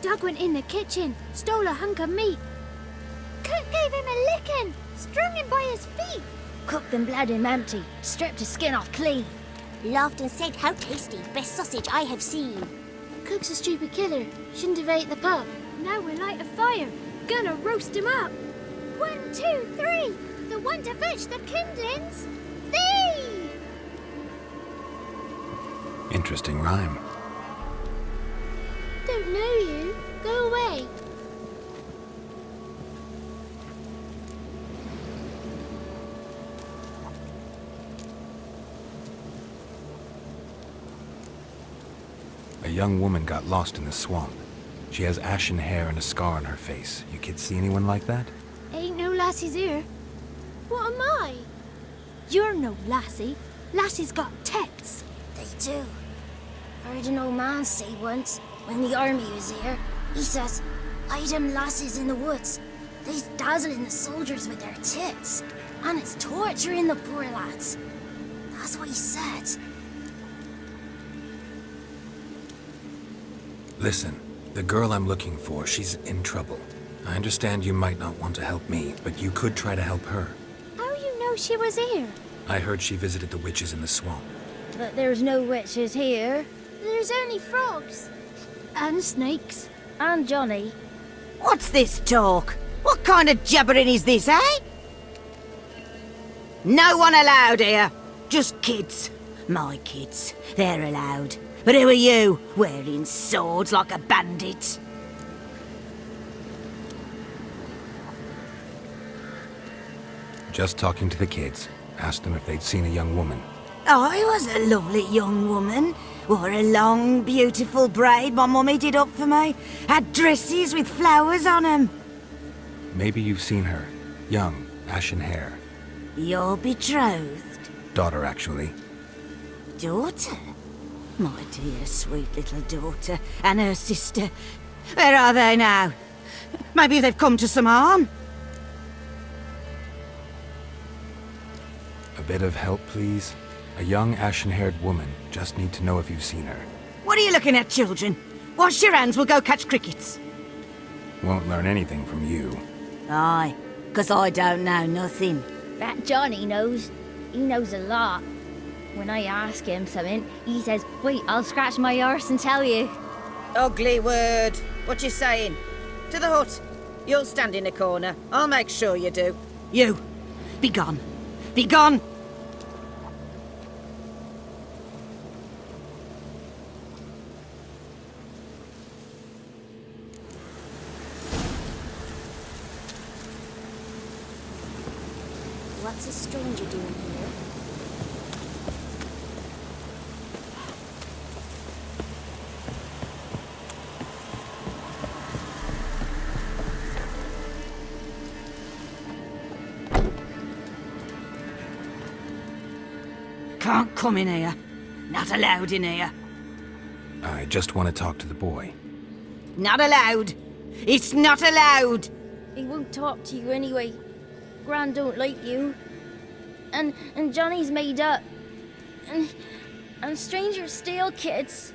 Doug went in the kitchen, stole a hunk of meat. Cook gave him a licking, strung him by his feet. Cooked and bled him empty, stripped his skin off clean. Laughed and said, how tasty, best sausage I have seen. Cook's a stupid killer, shouldn't have ate the pup. Now we'll light a fire, gonna roast him up. 1, 2, 3, the one to fetch the kindlings. Thee! Interesting rhyme. Don't know you. Go away. A young woman got lost in the swamp. She has ashen hair and a scar on her face. You kids see anyone like that? Ain't no lassies here. What am I? You're no lassie. Lassie's got tits. They do. I heard an old man say once, when the army was here, he says, "Hide them lasses in the woods. They's dazzling the soldiers with their tits, and it's torturing the poor lads." That's what he said. Listen, the girl I'm looking for, she's in trouble. I understand you might not want to help me, but you could try to help her. How you know she was here? I heard she visited the witches in the swamp. But there's no witches here. There's only frogs. And snakes. And Johnny. What's this talk? What kind of jabbering is this, eh? No one allowed here. Just kids. My kids. They're allowed. But who are you, wearing swords like a bandit? Just talking to the kids. Asked them if they'd seen a young woman. I was a lovely young woman. Wore a long, beautiful braid my mummy did up for me. Had dresses with flowers on 'em. Maybe you've seen her. Young, ashen hair. Your betrothed? Daughter, actually. Daughter? My dear, sweet little daughter. And her sister. Where are they now? Maybe they've come to some harm? A bit of help, please? A young, ashen-haired woman. Just need to know if you've seen her. What are you looking at, children? Wash your hands, we'll go catch crickets. Won't learn anything from you. Aye, 'cause I don't know nothing. That Johnny knows. He knows a lot. When I ask him something, he says, "Wait, I'll scratch my arse and tell you." Ugly word. What you saying? To the hut. You'll stand in a corner. I'll make sure you do. You, be gone. Be gone! What's a stranger doing here? Can't come in here. Not allowed in here. I just want to talk to the boy. Not allowed. It's not allowed. He won't talk to you anyway. Gran don't like you. And Johnny's made up. And strangers steal kids.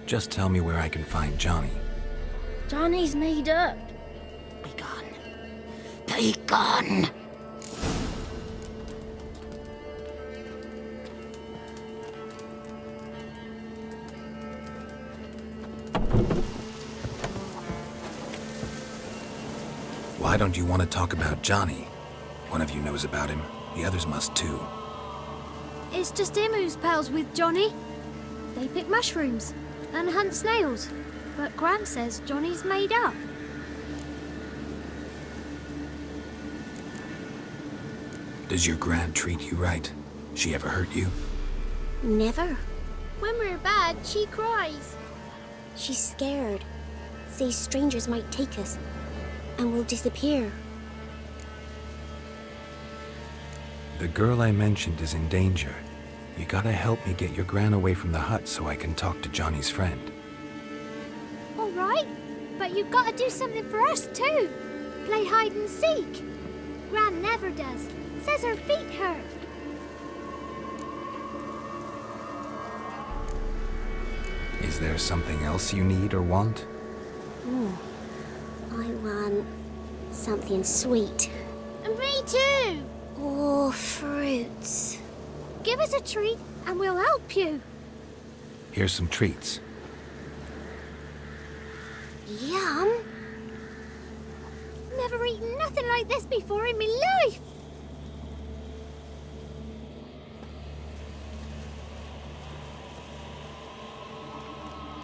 Just tell me where I can find Johnny. Johnny's made up. Be gone. Be gone. Why don't you want to talk about Johnny? One of you knows about him. The others must too. It's just him who's pals with Johnny. They pick mushrooms and hunt snails. But Gran says Johnny's made up. Does your Gran treat you right? She ever hurt you? Never. When we're bad, she cries. She's scared. Says strangers might take us. And we'll disappear. The girl I mentioned is in danger. You gotta help me get your Gran away from the hut so I can talk to Johnny's friend. All right, but you gotta do something for us too. Play hide and seek. Gran never does. Says her feet hurt. Is there something else you need or want? I want something sweet. And me too! Or fruits. Give us a treat and we'll help you. Here's some treats. Yum! Never eaten nothing like this before in my life.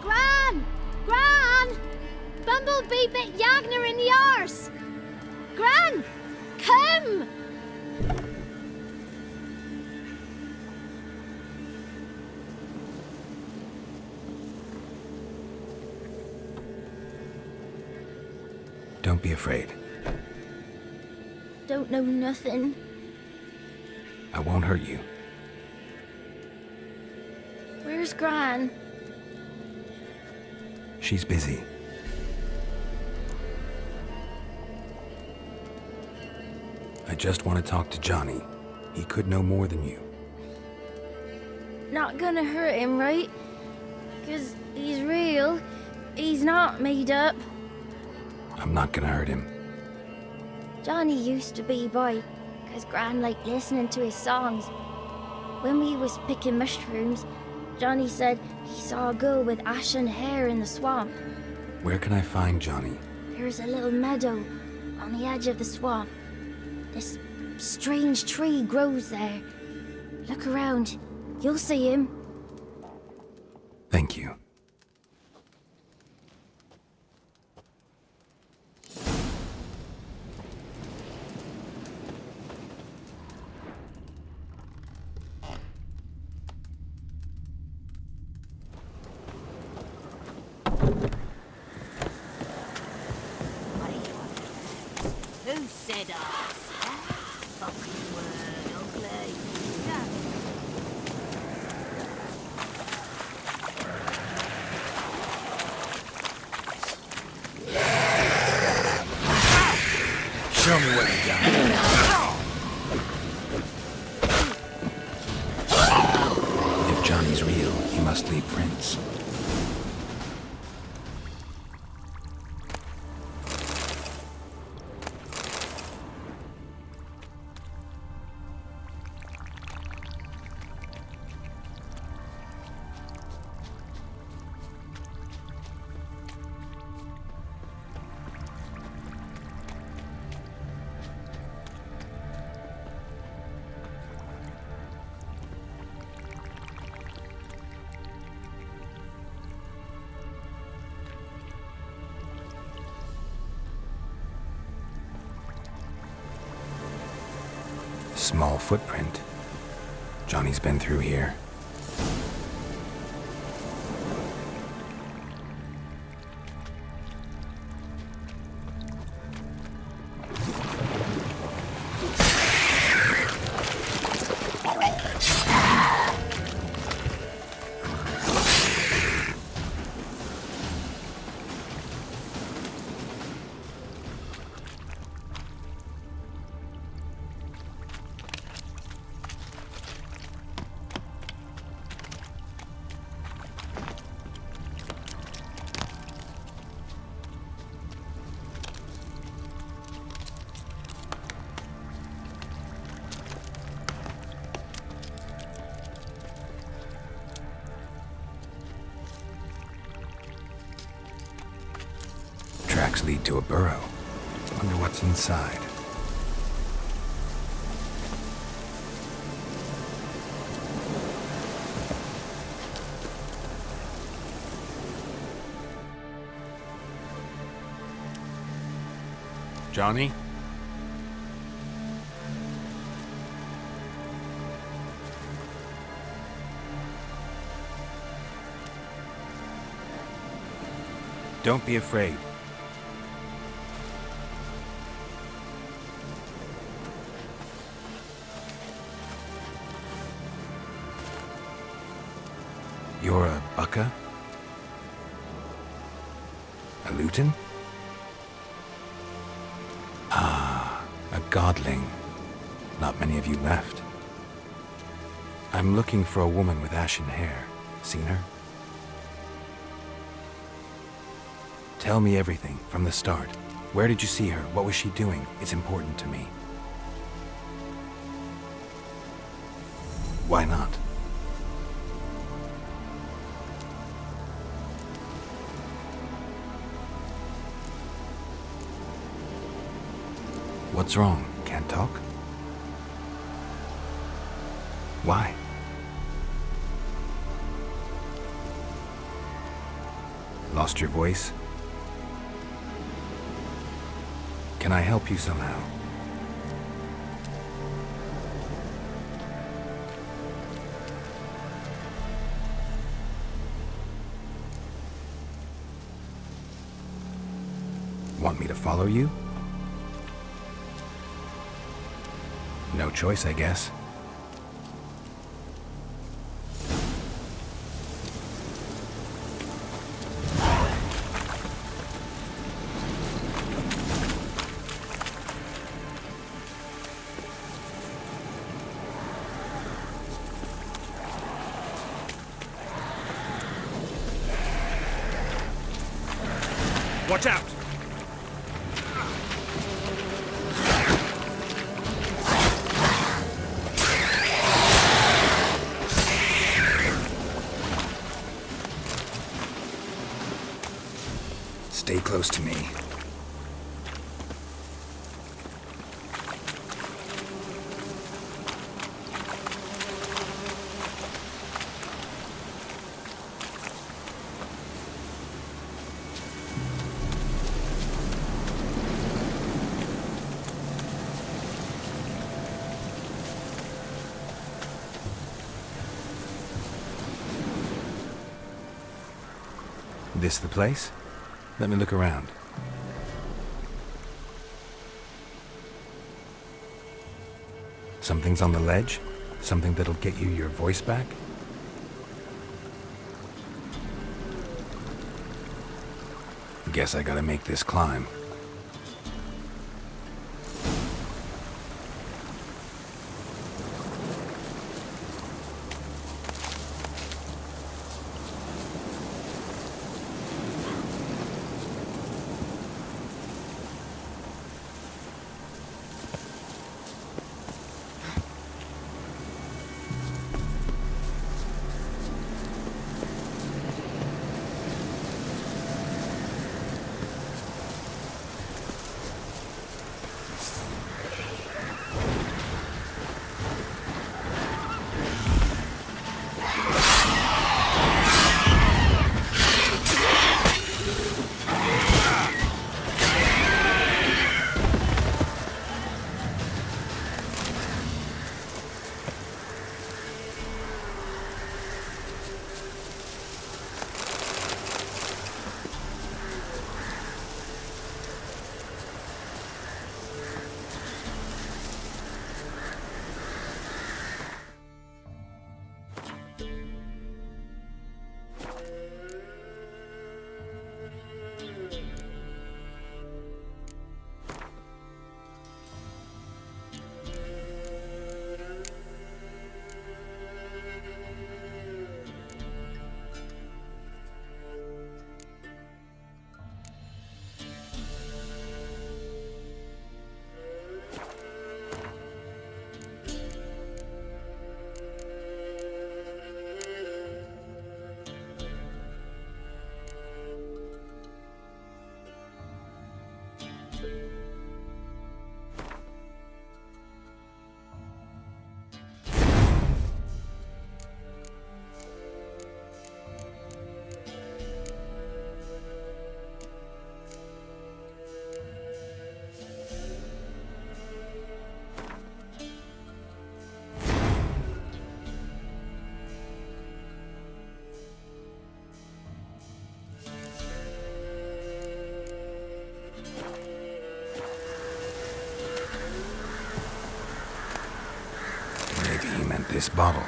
Gran! Gran! Bumblebee bit Yagner in the arse. Gran! Come! Don't be afraid. Don't know nothing. I won't hurt you. Where's Gran? She's busy. I just want to talk to Johnny. He could know more than you. Not gonna hurt him, right? 'Cause he's real. He's not made up. I'm not gonna hurt him. Johnny used to be boy, 'cause Gran liked listening to his songs. When we was picking mushrooms, Johnny said he saw a girl with ashen hair in the swamp. Where can I find Johnny? There's a little meadow on the edge of the swamp. This strange tree grows there. Look around. You'll see him. Thank you. Who said us? Fucking word, ugly. Show me what you got. If Johnny's real, he must leave prints. Small footprint. Johnny's been through here. Tracks lead to a burrow. Wonder what's inside. Johnny? Don't be afraid. You're a Bucka? A Luton? Ah, a godling. Not many of you left. I'm looking for a woman with ashen hair. Seen her? Tell me everything, from the start. Where did you see her? What was she doing? It's important to me. Why not? What's wrong? Can't talk? Why? Lost your voice? Can I help you somehow? Want me to follow you? No choice, I guess. Watch out! Stay close to me. This the place? Let me look around. Something's on the ledge? Something that'll get you your voice back? Guess I gotta make this climb. This bottle.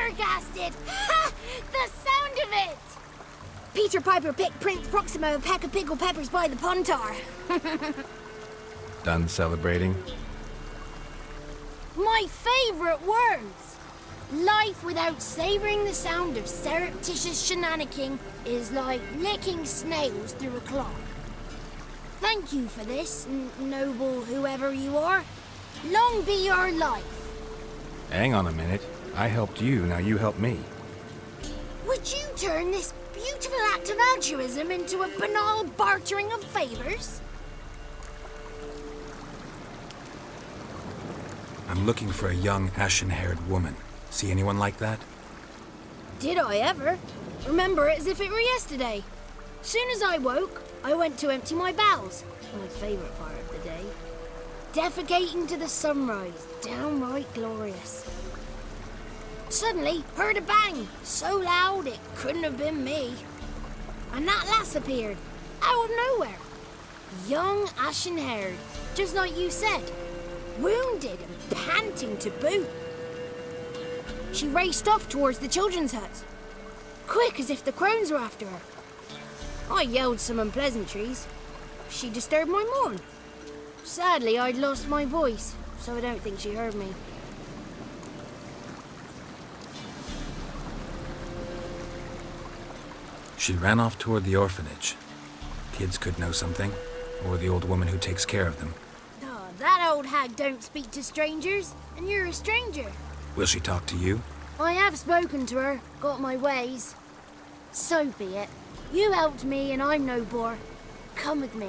flabbergasted! Ha! The sound of it! Peter Piper picked Prince Proximo a pack of pickled peppers by the puntar. Done celebrating? My favorite words! Life without savoring the sound of surreptitious shenanigans is like licking snails through a cloth. Thank you for this, noble whoever you are. Long be your life. Hang on a minute. I helped you, now you help me. Would you turn this beautiful act of altruism into a banal bartering of favors? I'm looking for a young, ashen-haired woman. See anyone like that? Did I ever? Remember it as if it were yesterday. Soon as I woke, I went to empty my bowels. My favourite part of the day. Defecating to the sunrise. Downright glorious. Suddenly, heard a bang. So loud it couldn't have been me. And that lass appeared. Out of nowhere. Young, ashen-haired. Just like you said. Wounded and panting to boot. She raced off towards the children's hut. Quick as if the crones were after her. I yelled some unpleasantries. She disturbed my morn. Sadly, I'd lost my voice, so I don't think she heard me. She ran off toward the orphanage. Kids could know something, or the old woman who takes care of them. Oh, that old hag don't speak to strangers, and you're a stranger. Will she talk to you? I have spoken to her, got my ways. So be it. You helped me and I'm no bore. Come with me.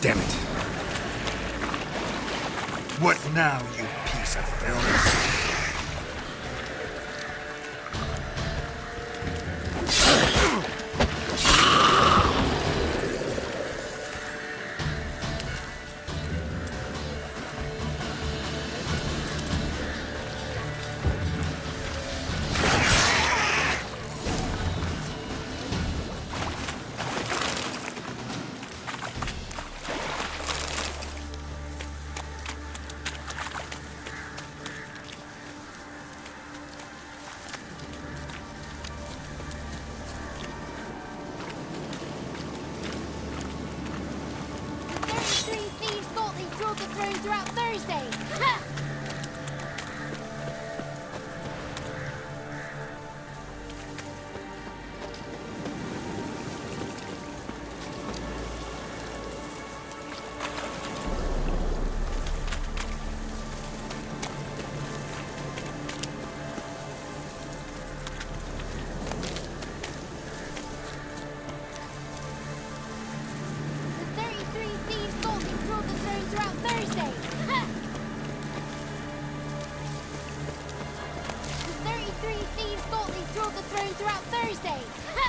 Damn it. What now, you piece of filth? Throughout Thursday. Ha! The 33 thieves thought they drove the throne throughout Thursday. Ha! The 33 thieves thought they drove the throne throughout Thursday. Ha!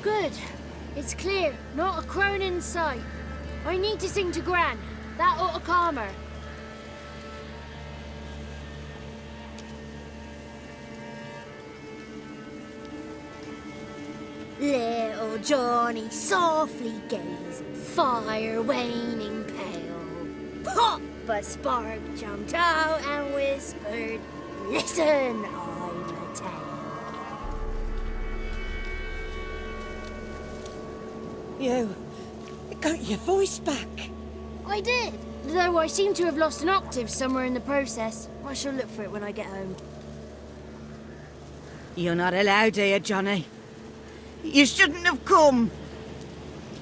Good. It's clear. Not a crone in sight. I need to sing to Gran. That ought to calm her. Little Johnny softly gazing, fire waning pale. Pop! A spark jumped out and whispered, "Listen, I'm a tale." You got your voice back. I did, though I seem to have lost an octave somewhere in the process. I shall look for it when I get home. You're not allowed here, Johnny. You shouldn't have come.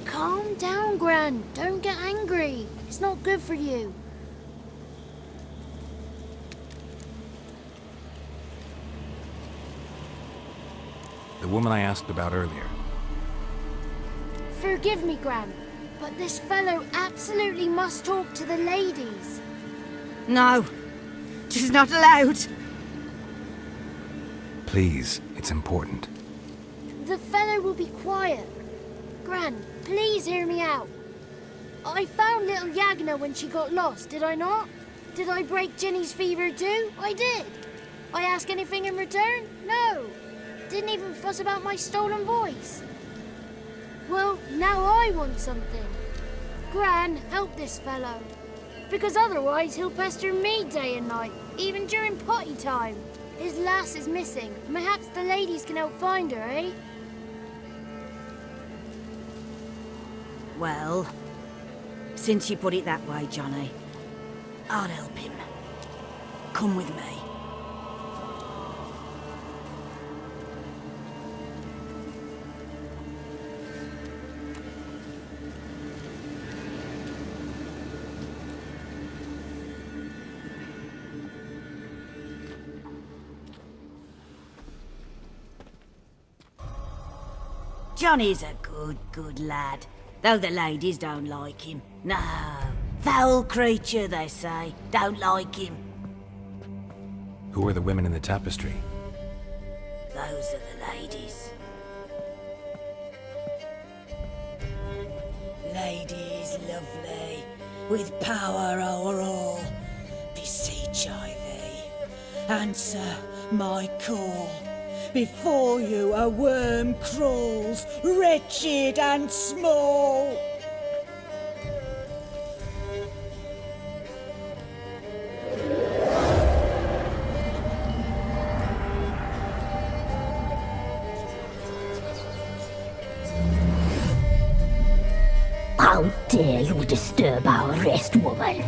Calm down, Gran. Don't get angry. It's not good for you. The woman I asked about earlier. Forgive me, Gran, but this fellow absolutely must talk to the ladies. No. She's not allowed. Please, it's important. The fellow will be quiet. Gran, please hear me out. I found little Yagna when she got lost, did I not? Did I break Ginny's fever too? I did. I ask anything in return? No. Didn't even fuss about my stolen voice. Well, now I want something. Gran, help this fellow. Because otherwise he'll pester me day and night, even during potty time. His lass is missing. Perhaps the ladies can help find her, eh? Well, since you put it that way, Johnny, I'll help him. Come with me. Johnny's a good lad, though the ladies don't like him. No, foul creature, they say. Don't like him. Who are the women in the tapestry? Those are the ladies. Ladies lovely, with power o'er all. Beseech I thee, answer my call. Before you a worm crawls, wretched and small. How dare you disturb our rest, woman?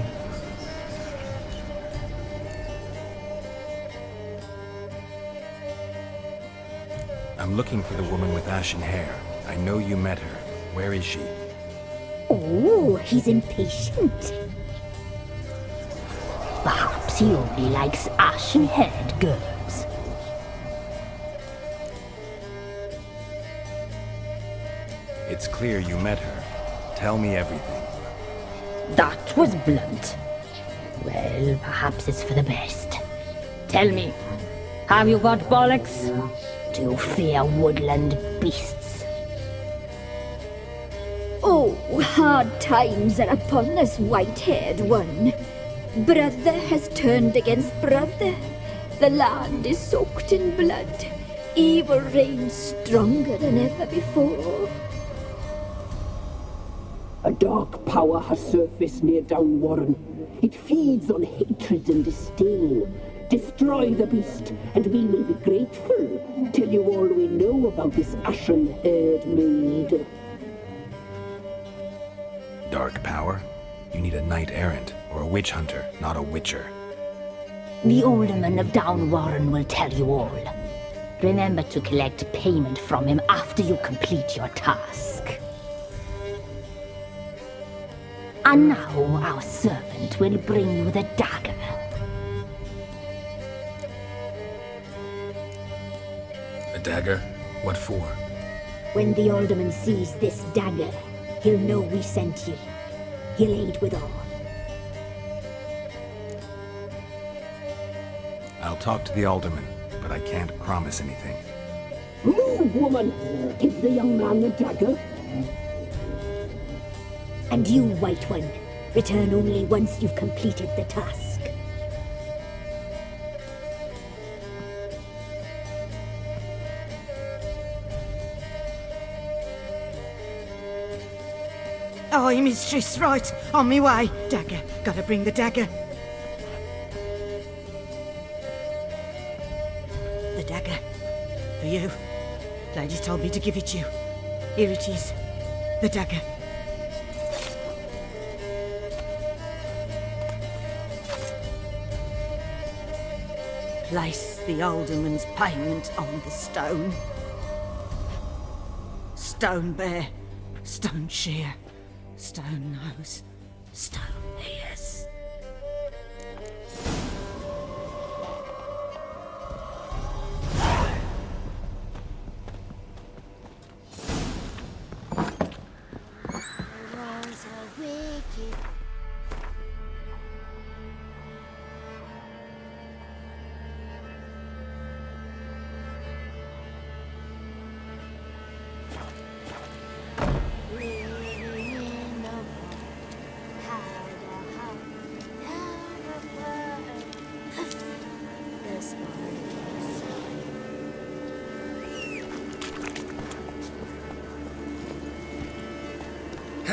I'm looking for the woman with ashen hair. I know you met her. Where is she? Oh, he's impatient. Perhaps he only likes ashen-haired girls. It's clear you met her. Tell me everything. That was blunt. Well, perhaps it's for the best. Tell me, have you got bollocks? Do you fear woodland beasts? Oh, hard times are upon us, white-haired one. Brother has turned against brother. The land is soaked in blood. Evil reigns stronger than ever before. A dark power has surfaced near Downwarren. It feeds on hatred and disdain. Destroy the beast, and we will be grateful. Tell you all we know about this ashen-haired maid. Dark power? You need a knight-errant or a witch hunter, not a witcher. The alderman of Downwarren will tell you all. Remember to collect payment from him after you complete your task. And now our servant will bring you the dagger. A dagger? What for? When the alderman sees this dagger, he'll know we sent you. He'll aid with all. I'll talk to the alderman, but I can't promise anything. Move, woman! Give the young man the dagger. And you, White One, return only once you've completed the task. Aye, mistress, right. On me way. Dagger. Gotta bring the dagger. The dagger. For you. Ladies told me to give it you. Here it is. The dagger. Place the alderman's payment on the stone. Stone bear, stone shear, stone nose, stone ears. Walls are wicked.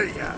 Hey-ya!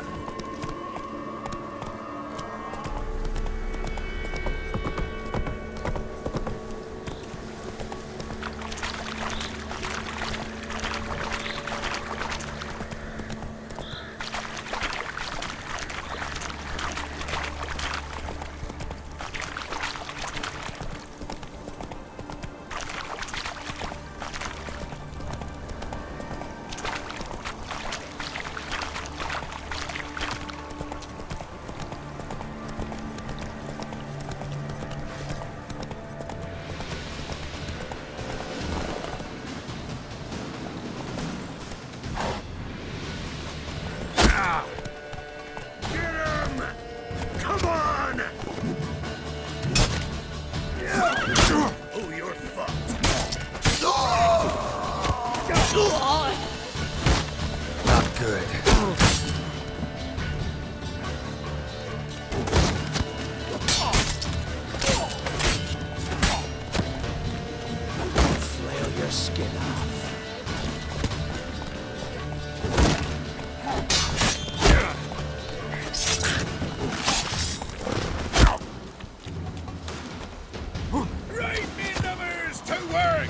Not good. Flail your skin off. Right, me numbers, to work!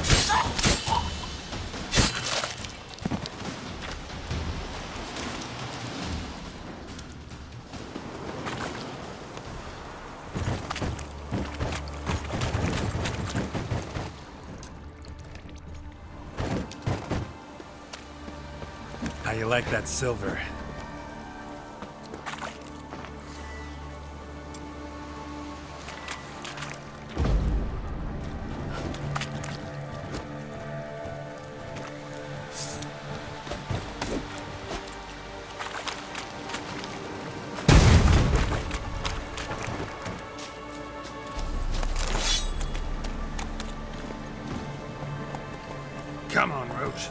How you like that silver? Come on, Roach.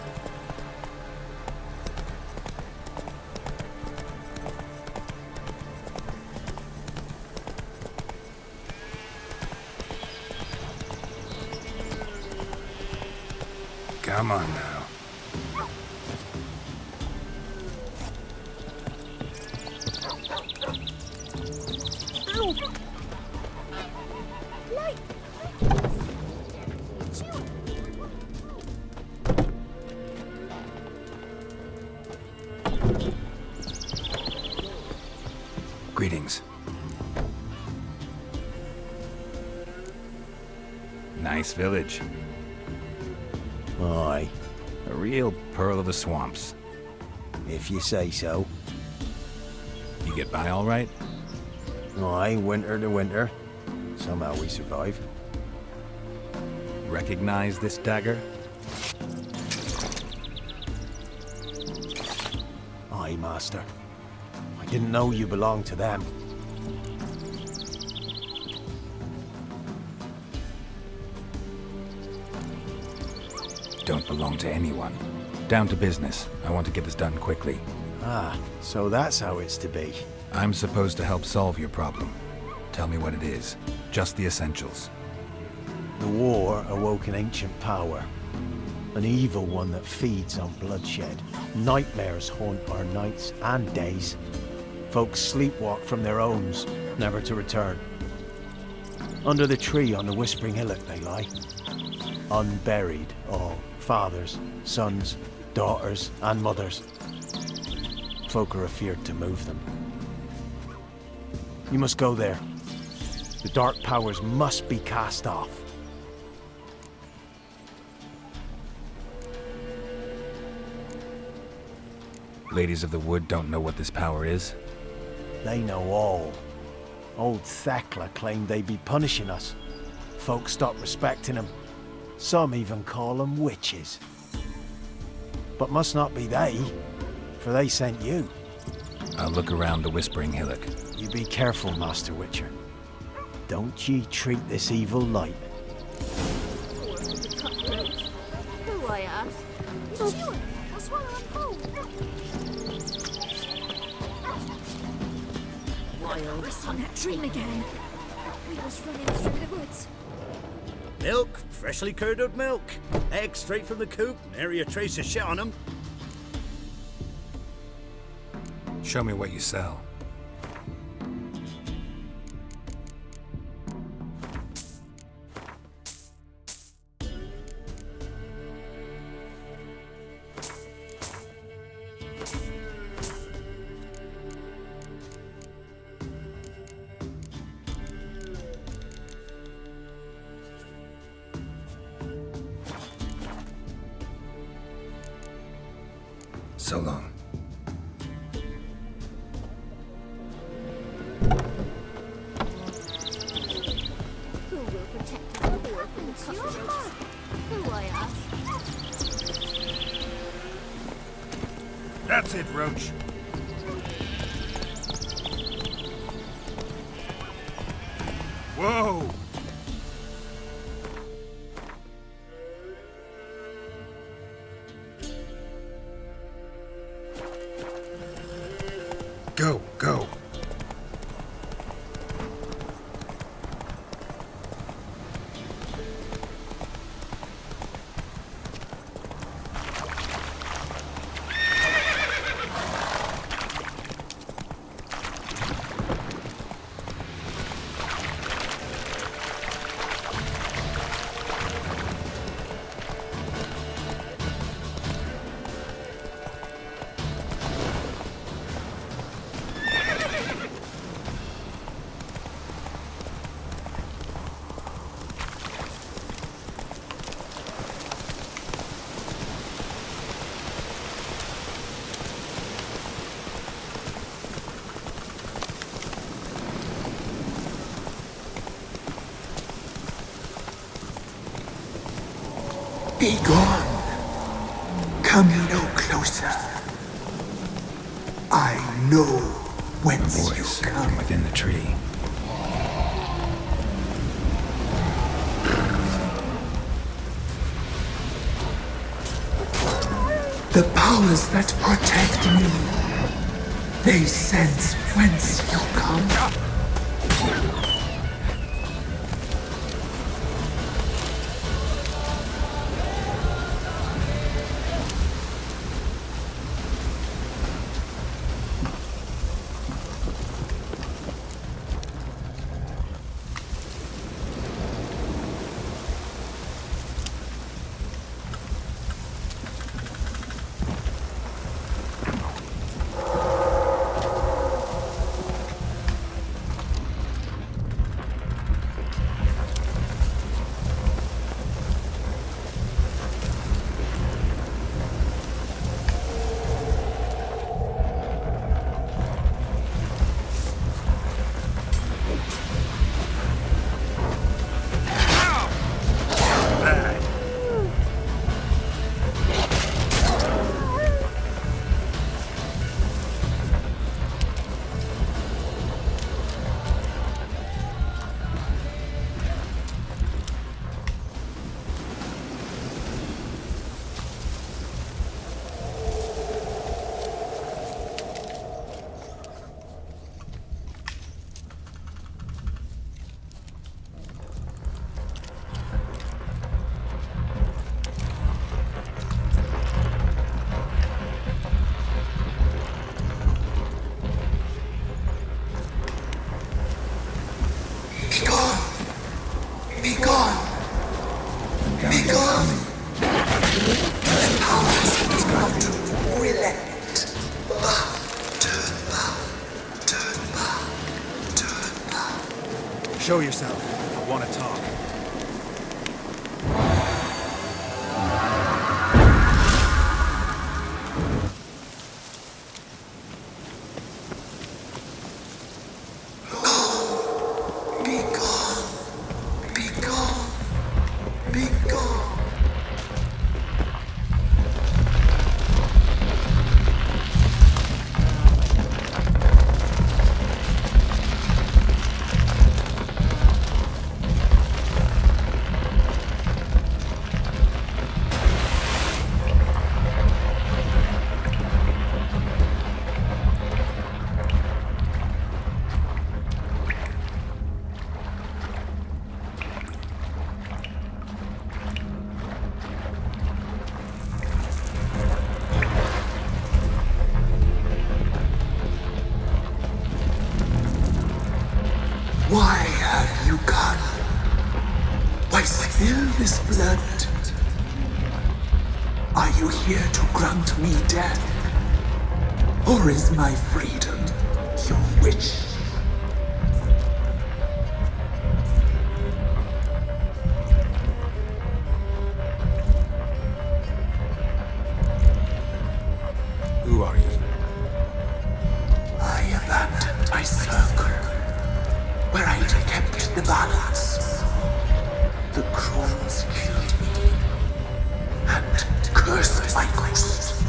Come on now. Greetings. Nice village. Aye, A real pearl of the swamps. if you say so. You get by all right? Aye, winter to winter. Somehow we survive. Recognize this dagger? Aye, master. I didn't know you belonged to them. Don't belong to anyone. Down to business. I want to get this done quickly. Ah, so that's how it's to be. I'm supposed to help solve your problem. Tell me what it is. Just the essentials. The war awoke an ancient power. An evil one that feeds on bloodshed. Nightmares haunt our nights and days. Folks sleepwalk from their homes, never to return. Under the tree on the Whispering Hillock they lie. Unburied all. Fathers, sons, daughters, and mothers. Folk are afeard to move them. You must go there. The dark powers must be cast off. Ladies of the Wood don't know what this power is? They know all. Old Thekla claimed they'd be punishing us. Folk stopped respecting them. Some even call them witches. But must not be they, for they sent you. I'll look around the Whispering Hillock. You be careful, Master Witcher. Don't ye treat this evil light. Who I ask? It's you. That's why I'm home. I saw that dream again. We was running through the woods. Milk, freshly curdled milk. Eggs straight from the coop, nary a trace of shit on them. Show me what you sell. So long. Who will protect us? What happened to your heart? Who, I ask? That's it, Roach. Whoa! Go, go. Be gone. Come no closer. I know whence you Voice come. from within the tree. The powers that protect me, they sense whence you come. Be gone! Be gone! The powers will not relent. Turn back, turn back, turn back. Show yourself. I want to talk. blood? Are you here to grant me death? Or is my freedom your wish? Who are you? I abandoned my circle, where I'd kept the balance. The crones killed me, and cursed my ghost.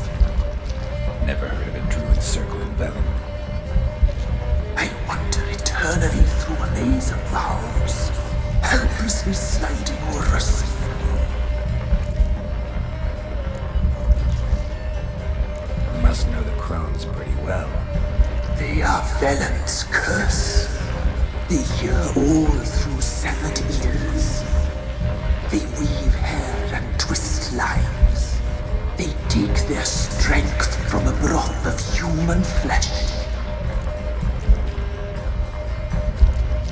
Never heard of a druid circle in Velen. I wander eternally through a maze of vows, helplessly sliding over a sea. You must know the crones pretty well. They are Velen's curse. They hear all through severed ears. They weave hair and twist lives. They take their strength from a broth of human flesh.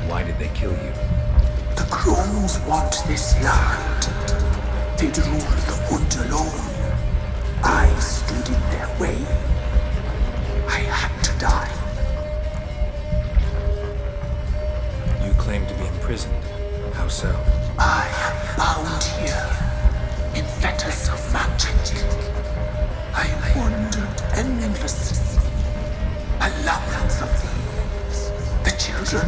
Why did they kill you? The crones want this land. They'd rule the wood alone. I stood in their way. I had to die. You claim to be imprisoned. How so? I am bound here, in fetters of magic. I wandered endlessly, a labyrinth of thieves. The children,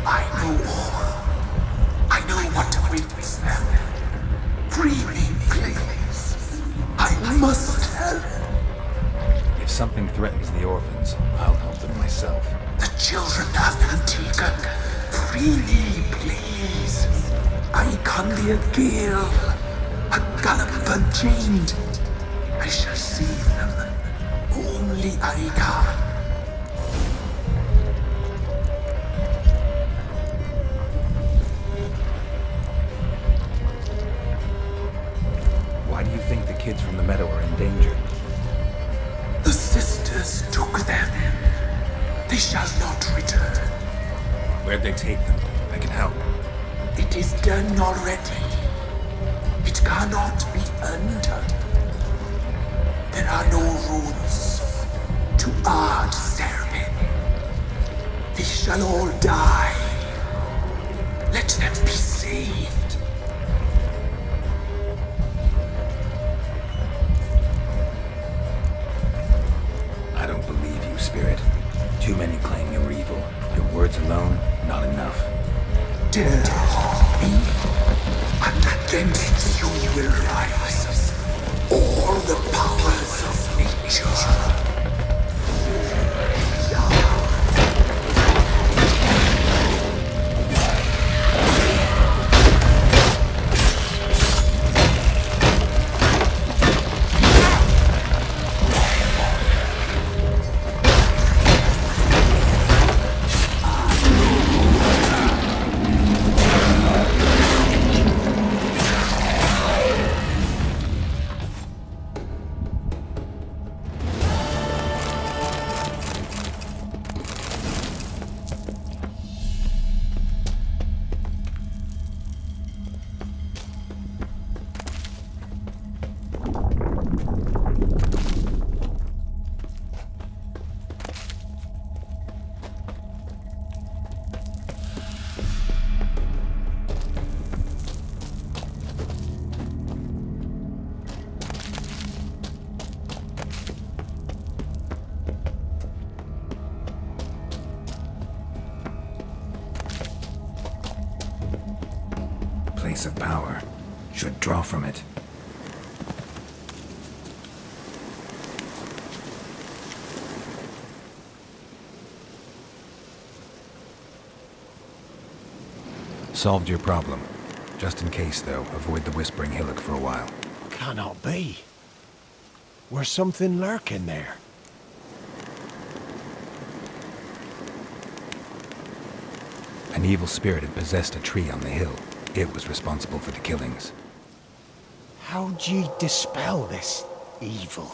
I know all. I know what awaits them. Free me, please. I must help. If something threatens the orphans, I'll help them myself. The children have been taken. Free me, please. I can be a gale, a gallop unchained. I shall save them. Only I can. Why do you think the kids from the meadow are in danger? The sisters took them. They shall not return. Where'd they take them? I can help. It is done already. It cannot be undone. There are no rules to Ard Serpin. They shall all die. Let them be saved. I don't believe you, Spirit. Too many claim you're evil. Your words alone, not enough. Dare harm me, and against you will rise all the powers of nature. Place of power. Should draw from it. Solved your problem. Just in case, though, avoid the Whispering Hillock for a while. Cannot be. Where's something lurking there? An evil spirit had possessed a tree on the hill. It was responsible for the killings. How'd ye dispel this evil?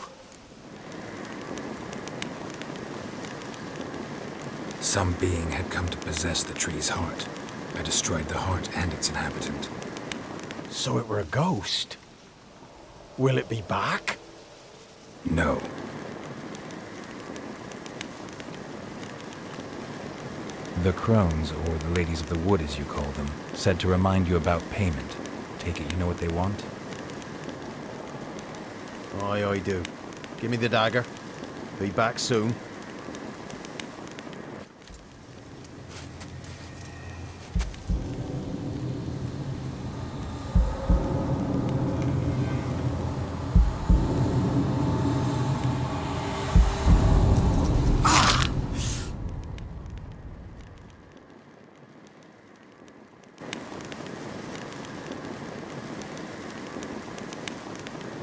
Some being had come to possess the tree's heart. I destroyed the heart and its inhabitant. So it were a ghost. Will it be back? No. The crones, or the ladies of the wood as you call them, said to remind you about payment. Take it you know what they want? Aye, I do. Give me the dagger. Be back soon.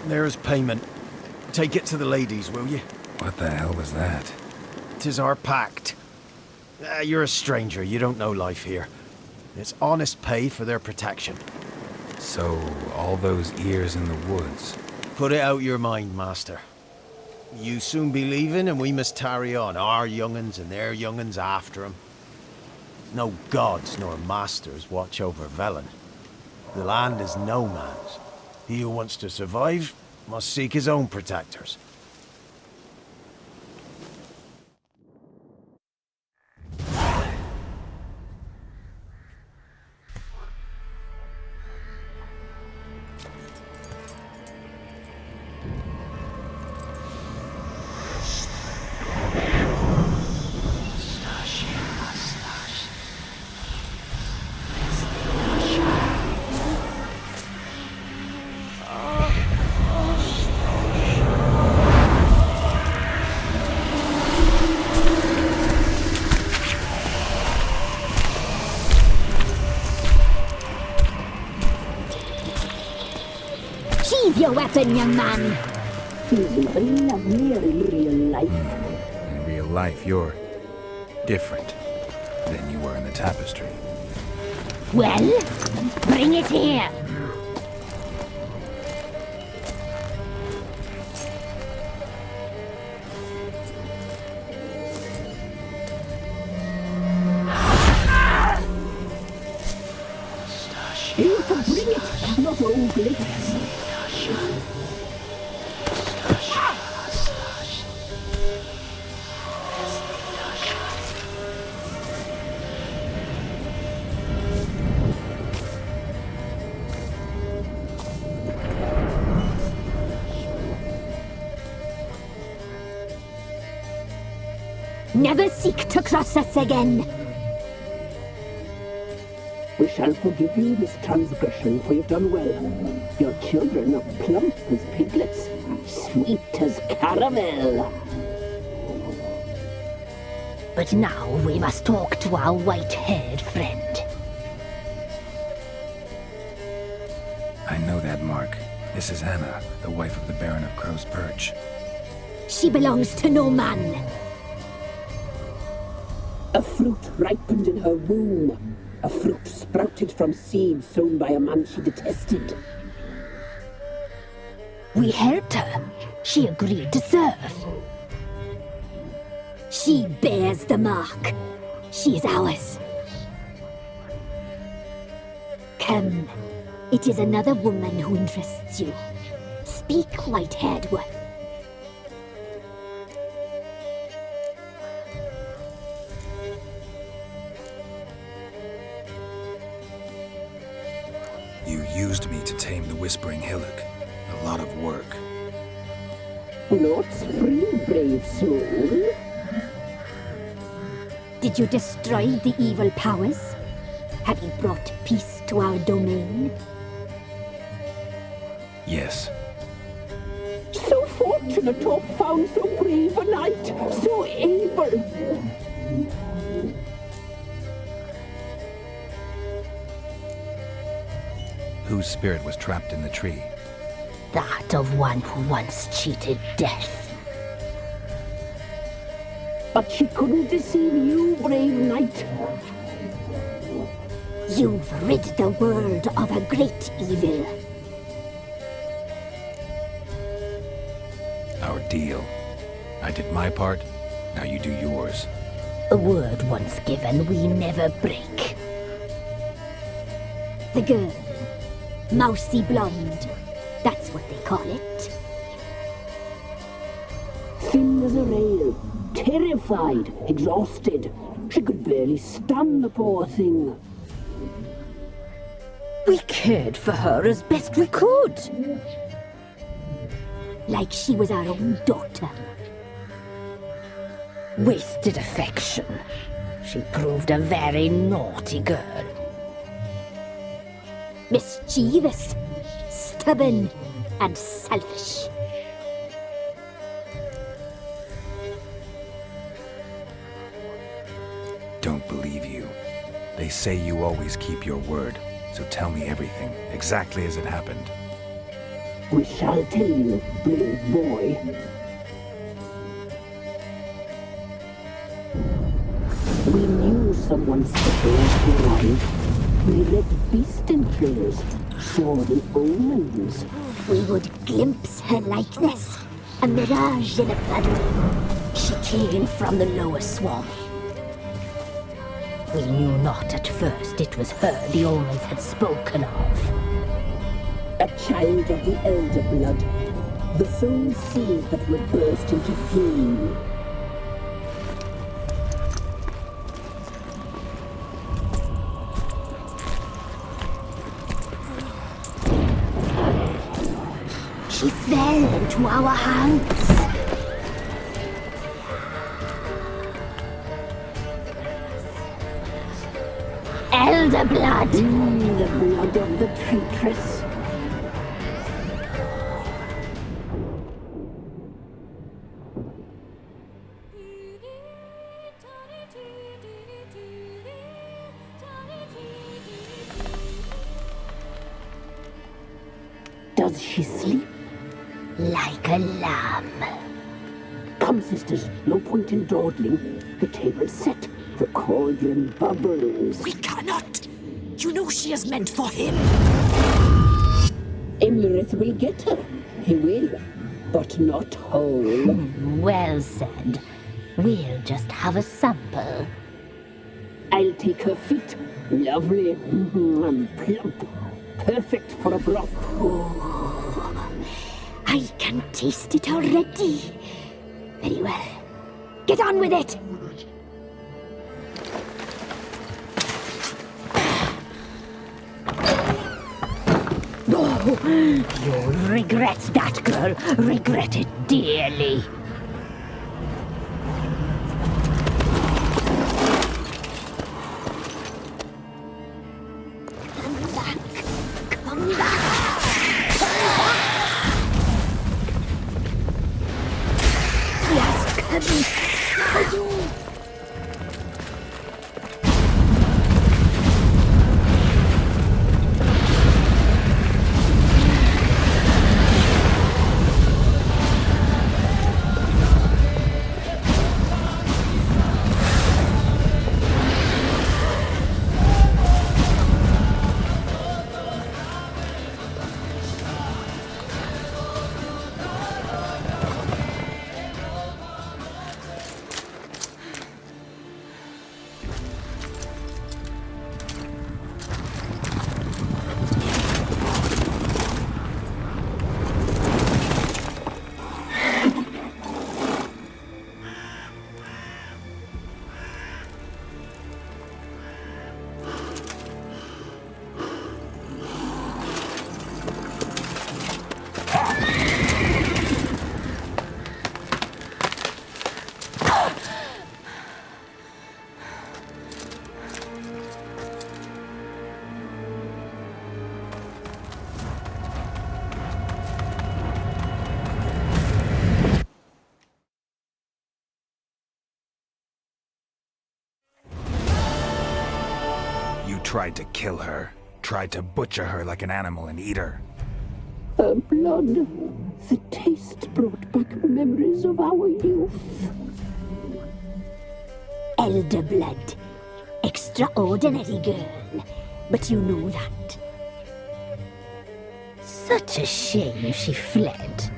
There's payment. Take it to the ladies, will you? What the hell was that? 'Tis our pact. You're a stranger, you don't know life here. It's honest pay for their protection. So, all those ears in the woods. Put it out your mind, master. You soon be leaving and we must tarry on, our young'uns and their young'uns after 'em. No gods nor masters watch over Velen. The land is no man's. He who wants to survive must seek his own protectors. Sheathe your weapon, young man. He's even lovelier in real life. In real life, you're different than you were in the tapestry. Well, bring it here. Here to bring it, not ugly. Never seek to cross us again. We shall forgive you this transgression, for you've done well. Your children are plump as piglets, sweet as caramel. But now we must talk to our white-haired friend. I know that mark. This is Anna, the wife of the Baron of Crow's Perch. She belongs to no man. A fruit ripened in her womb. A fruit sprouted from seeds sown by a man she detested. We helped her. She agreed to serve. She bears the mark. She is ours. Come. It is another woman who interests you. Speak, white-haired one. You used me to tame the Whispering Hillock. A lot of work. Not free, brave soul. Did you destroy the evil powers? Have you brought peace to our domain? Yes. So fortunate to have found so brave a knight, so able. Whose spirit was trapped in the tree? That of one who once cheated death. But she couldn't deceive you, brave knight. You've rid the world of a great evil. Our deal. I did my part, now you do yours. A word once given, we never break. The girl. Mousy blonde. That's what they call it. Thin as a rail, terrified, exhausted. She could barely stand, the poor thing. We cared for her as best we could. Like she was our own daughter. Wasted affection. She proved a very naughty girl. Mischievous, stubborn, and selfish. Don't believe you. They say you always keep your word, so tell me everything, exactly as it happened. We shall tell you, brave boy. We knew someone special to arrive. We read beast entrails, saw the omens. We would glimpse her likeness, a mirage in a blood. She came from the lower swamp. We knew not at first it was her the omens had spoken of. A child of the elder blood, the soul seed that would burst into flame. She fell into our hands. Elder blood! The blood of the traitress. Does she sleep? Like a lamb. Come, sisters, no point in dawdling. The table's set. The cauldron bubbles. We cannot! You know she is meant for him! Emlyrith will get her. He will, but not whole. Well said. We'll just have a sample. I'll take her feet. Lovely. And plump. Perfect for a broth. Oh, I can taste it already. Very well. Get on with it! You'll regret that, girl. Regret it dearly. Come back. Come back. He has come for you. Tried to kill her. Tried to butcher her like an animal and eat her. Her blood. The taste brought back memories of our youth. Elder blood. Extraordinary girl. But you know that. Such a shame she fled.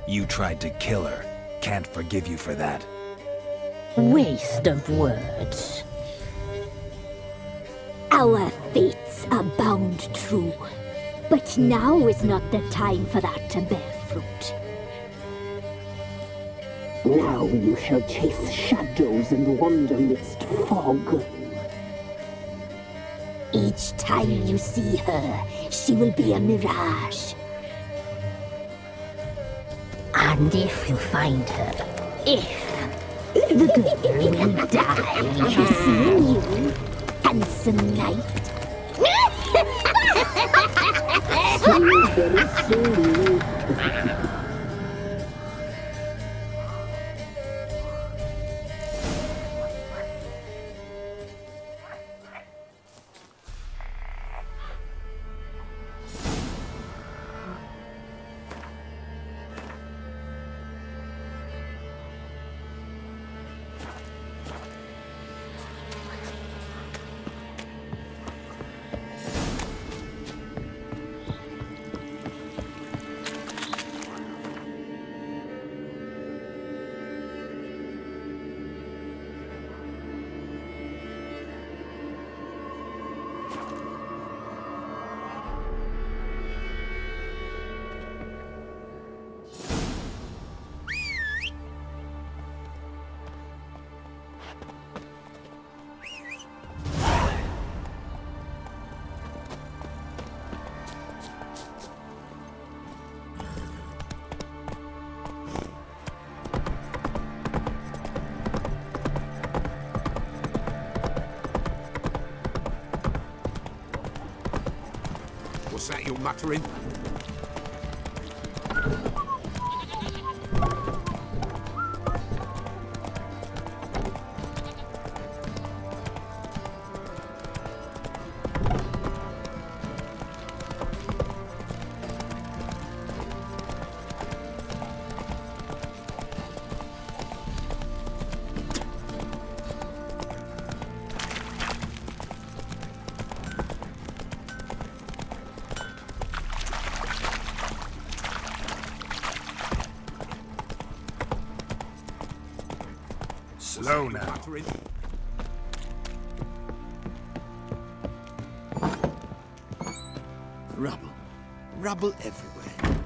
You tried to kill her. Can't forgive you for that. Waste of words. Our fates are bound true, but now is not the time for that to bear fruit. Now you shall chase shadows and wander midst fog. Each time you see her, she will be a mirage. And if you find her, the girl will die. Seeing you, handsome knight. Very slowly. What's that you're muttering? Slow now. Rubble. Rubble everywhere.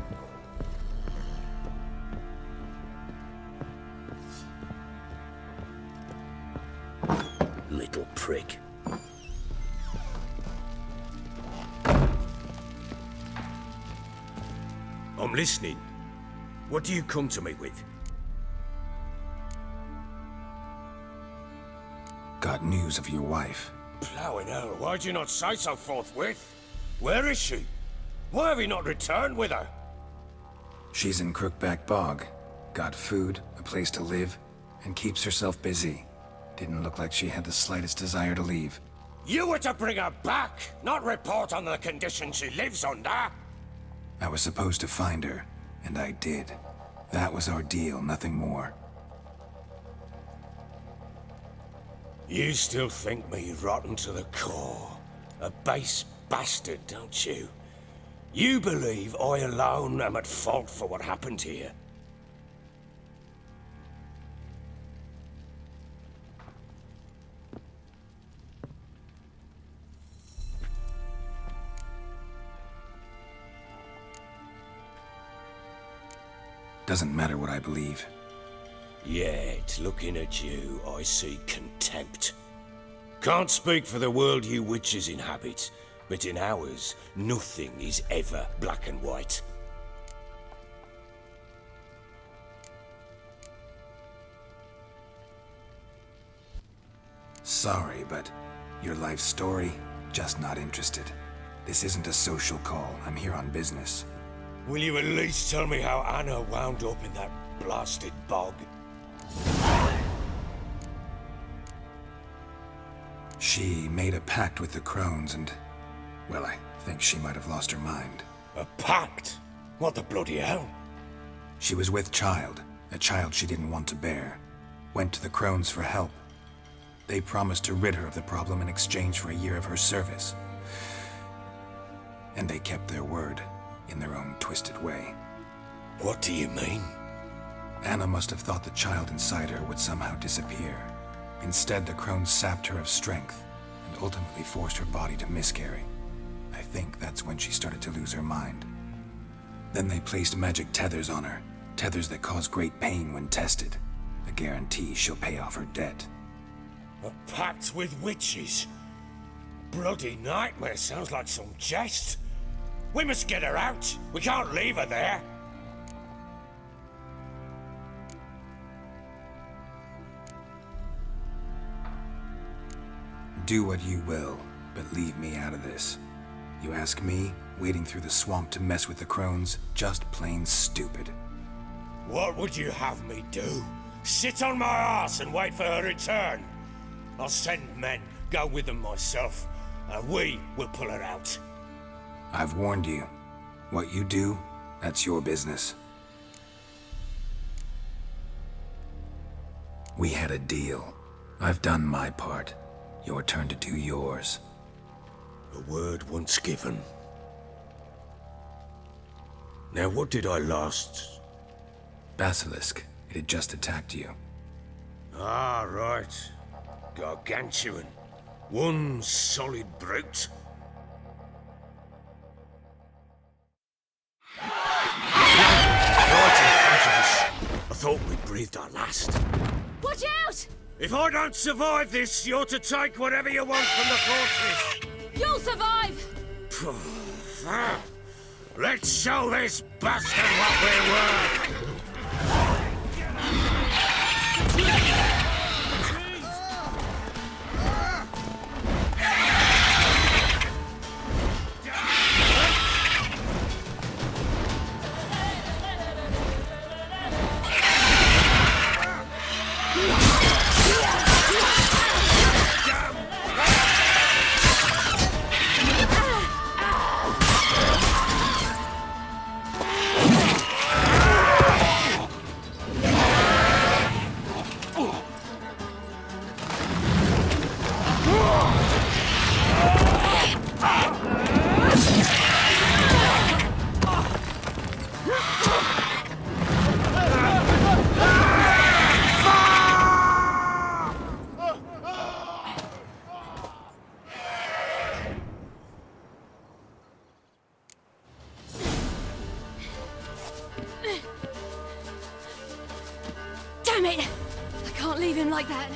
Little prick. I'm listening. What do you come to me with? Got news of your wife. Plowing hell, why'd you not say so forthwith? Where is she? Why have you not returned with her? She's in Crookback Bog. Got food, a place to live, and keeps herself busy. Didn't look like she had the slightest desire to leave. You were to bring her back, not report on the conditions she lives under. I was supposed to find her, and I did. That was our deal, nothing more. You still think me rotten to the core. A base bastard, don't you? You believe I alone am at fault for what happened here. Doesn't matter what I believe. Yet, looking at you, I see contempt. Can't speak for the world you witches inhabit, but in ours, nothing is ever black and white. Sorry, but your life story, just not interested. This isn't a social call. I'm here on business. Will you at least tell me how Anna wound up in that blasted bog? She made a pact with the crones and, well, I think she might have lost her mind. A pact? What the bloody hell? She was with child, a child she didn't want to bear. Went to the crones for help. They promised to rid her of the problem in exchange for a year of her service. And they kept their word, in their own twisted way. What do you mean? Anna must have thought the child inside her would somehow disappear. Instead, the crones sapped her of strength and ultimately forced her body to miscarry. I think that's when she started to lose her mind. Then they placed magic tethers on her, tethers that cause great pain when tested. A guarantee she'll pay off her debt. A pact with witches? Bloody nightmare, sounds like some jest. We must get her out. We can't leave her there. Do what you will, but leave me out of this. You ask me, wading through the swamp to mess with the crones, just plain stupid. What would you have me do? Sit on my arse and wait for her return? I'll send men, go with them myself, and we will pull her out. I've warned you. What you do, that's your business. We had a deal. I've done my part. Your turn to do yours. A word once given. Now, what did I last... Basilisk. It had just attacked you. Ah, right. Gargantuan. One solid brute. Right in front of us. I thought we breathed our last. Watch out! If I don't survive this, you're to take whatever you want from the fortress. You'll survive! Let's show this bastard what we're worth! Damn it! I can't leave him like that.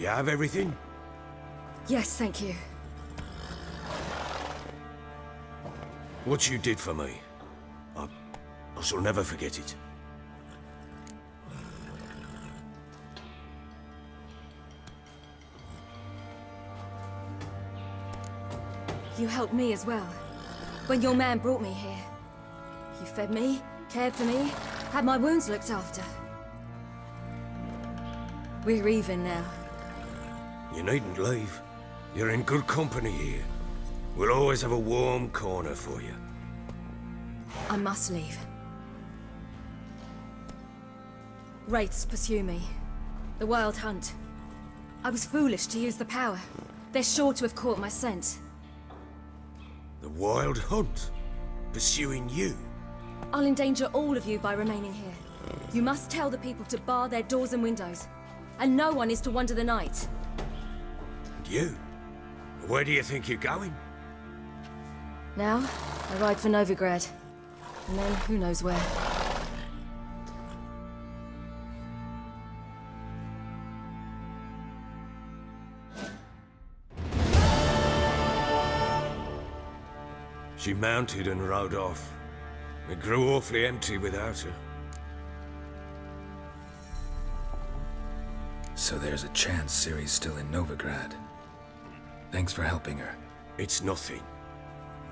You have everything? Yes, thank you. What you did for me, I shall never forget it. You helped me as well. When your man brought me here. You fed me, cared for me, had my wounds looked after. We're even now. You needn't leave. You're in good company here. We'll always have a warm corner for you. I must leave. Wraiths pursue me. The Wild Hunt. I was foolish to use the power. They're sure to have caught my scent. The Wild Hunt? Pursuing you? I'll endanger all of you by remaining here. You must tell the people to bar their doors and windows. And no one is to wander the night. And you? Where do you think you're going? Now, I ride for Novigrad. And then, who knows where. She mounted and rode off. It grew awfully empty without her. So there's a chance Ciri's still in Novigrad. Thanks for helping her. It's nothing.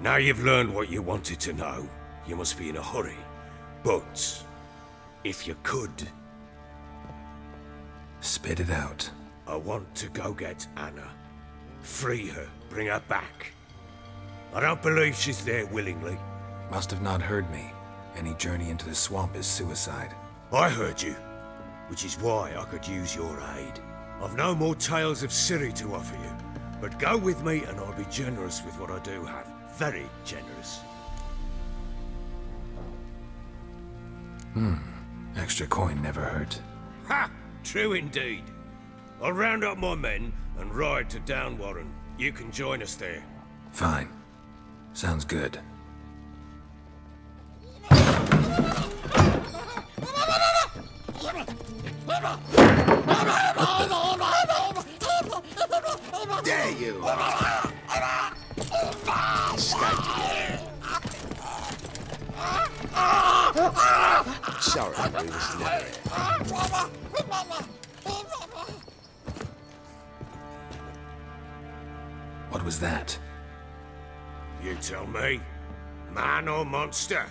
Now you've learned what you wanted to know, you must be in a hurry. But, if you could... Spit it out. I want to go get Anna. Free her, bring her back. I don't believe she's there willingly. Must have not heard me. Any journey into the swamp is suicide. I heard you, which is why I could use your aid. I've no more tales of Ciri to offer you, but go with me and I'll be generous with what I do have. Very generous. Extra coin never hurt. Ha! True indeed. I'll round up my men and ride to Downwarren. You can join us there. Fine. Sounds good. There you are! Sorry, we was never here. What was that? You tell me. Man or monster?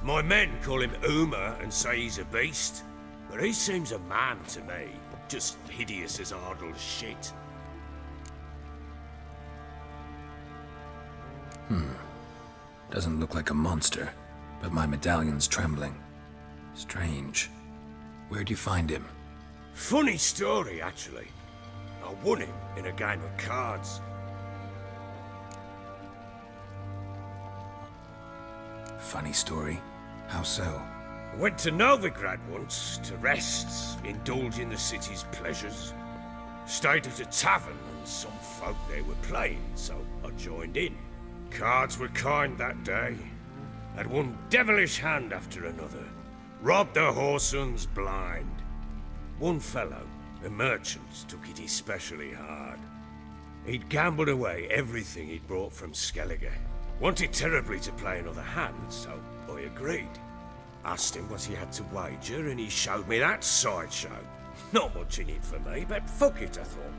My men call him Uma and say he's a beast. But he seems a man to me. Just hideous as Ardle's shit. Doesn't look like a monster, but my medallion's trembling. Strange. Where'd you find him? Funny story, actually. I won him in a game of cards. Funny story? How so? I went to Novigrad once to rest, indulge in the city's pleasures. Stayed at a tavern and some folk there were playing, so I joined in. Cards were kind that day. Had one devilish hand after another. Robbed the whoreson blind. One fellow, a merchant, took it especially hard. He'd gambled away everything he'd brought from Skellige. Wanted terribly to play another hand, so I agreed. Asked him what he had to wager, and he showed me that sideshow. Not much in it for me, but fuck it, I thought.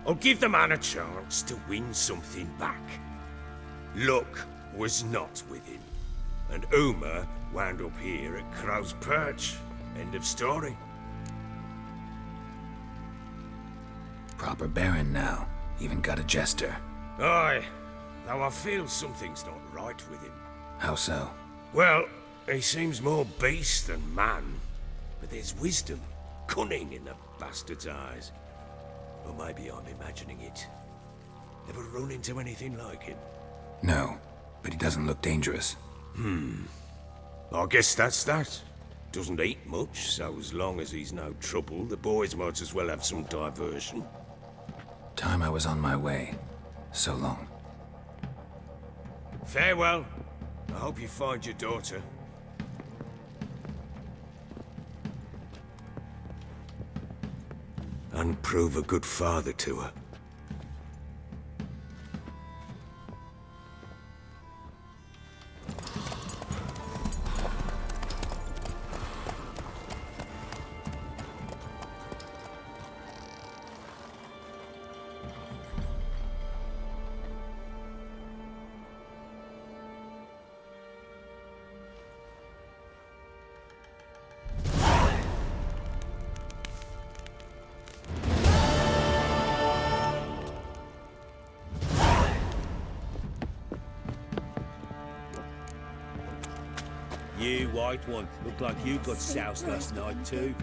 I'll give the man a chance to win something back. Luck was not with him, and Uma wound up here at Crow's Perch. End of story. Proper baron now. Even got a jester. Aye, though I feel something's not right with him. How so? Well, he seems more beast than man, but there's wisdom, cunning in the bastard's eyes. Or maybe I'm imagining it. Ever run into anything like him? No, but he doesn't look dangerous. I guess that's that. Doesn't eat much, so as long as he's no trouble, the boys might as well have some diversion. Time I was on my way. So long. Farewell. I hope you find your daughter. I and prove a good father to her. You, white one, look like you got soused last night too.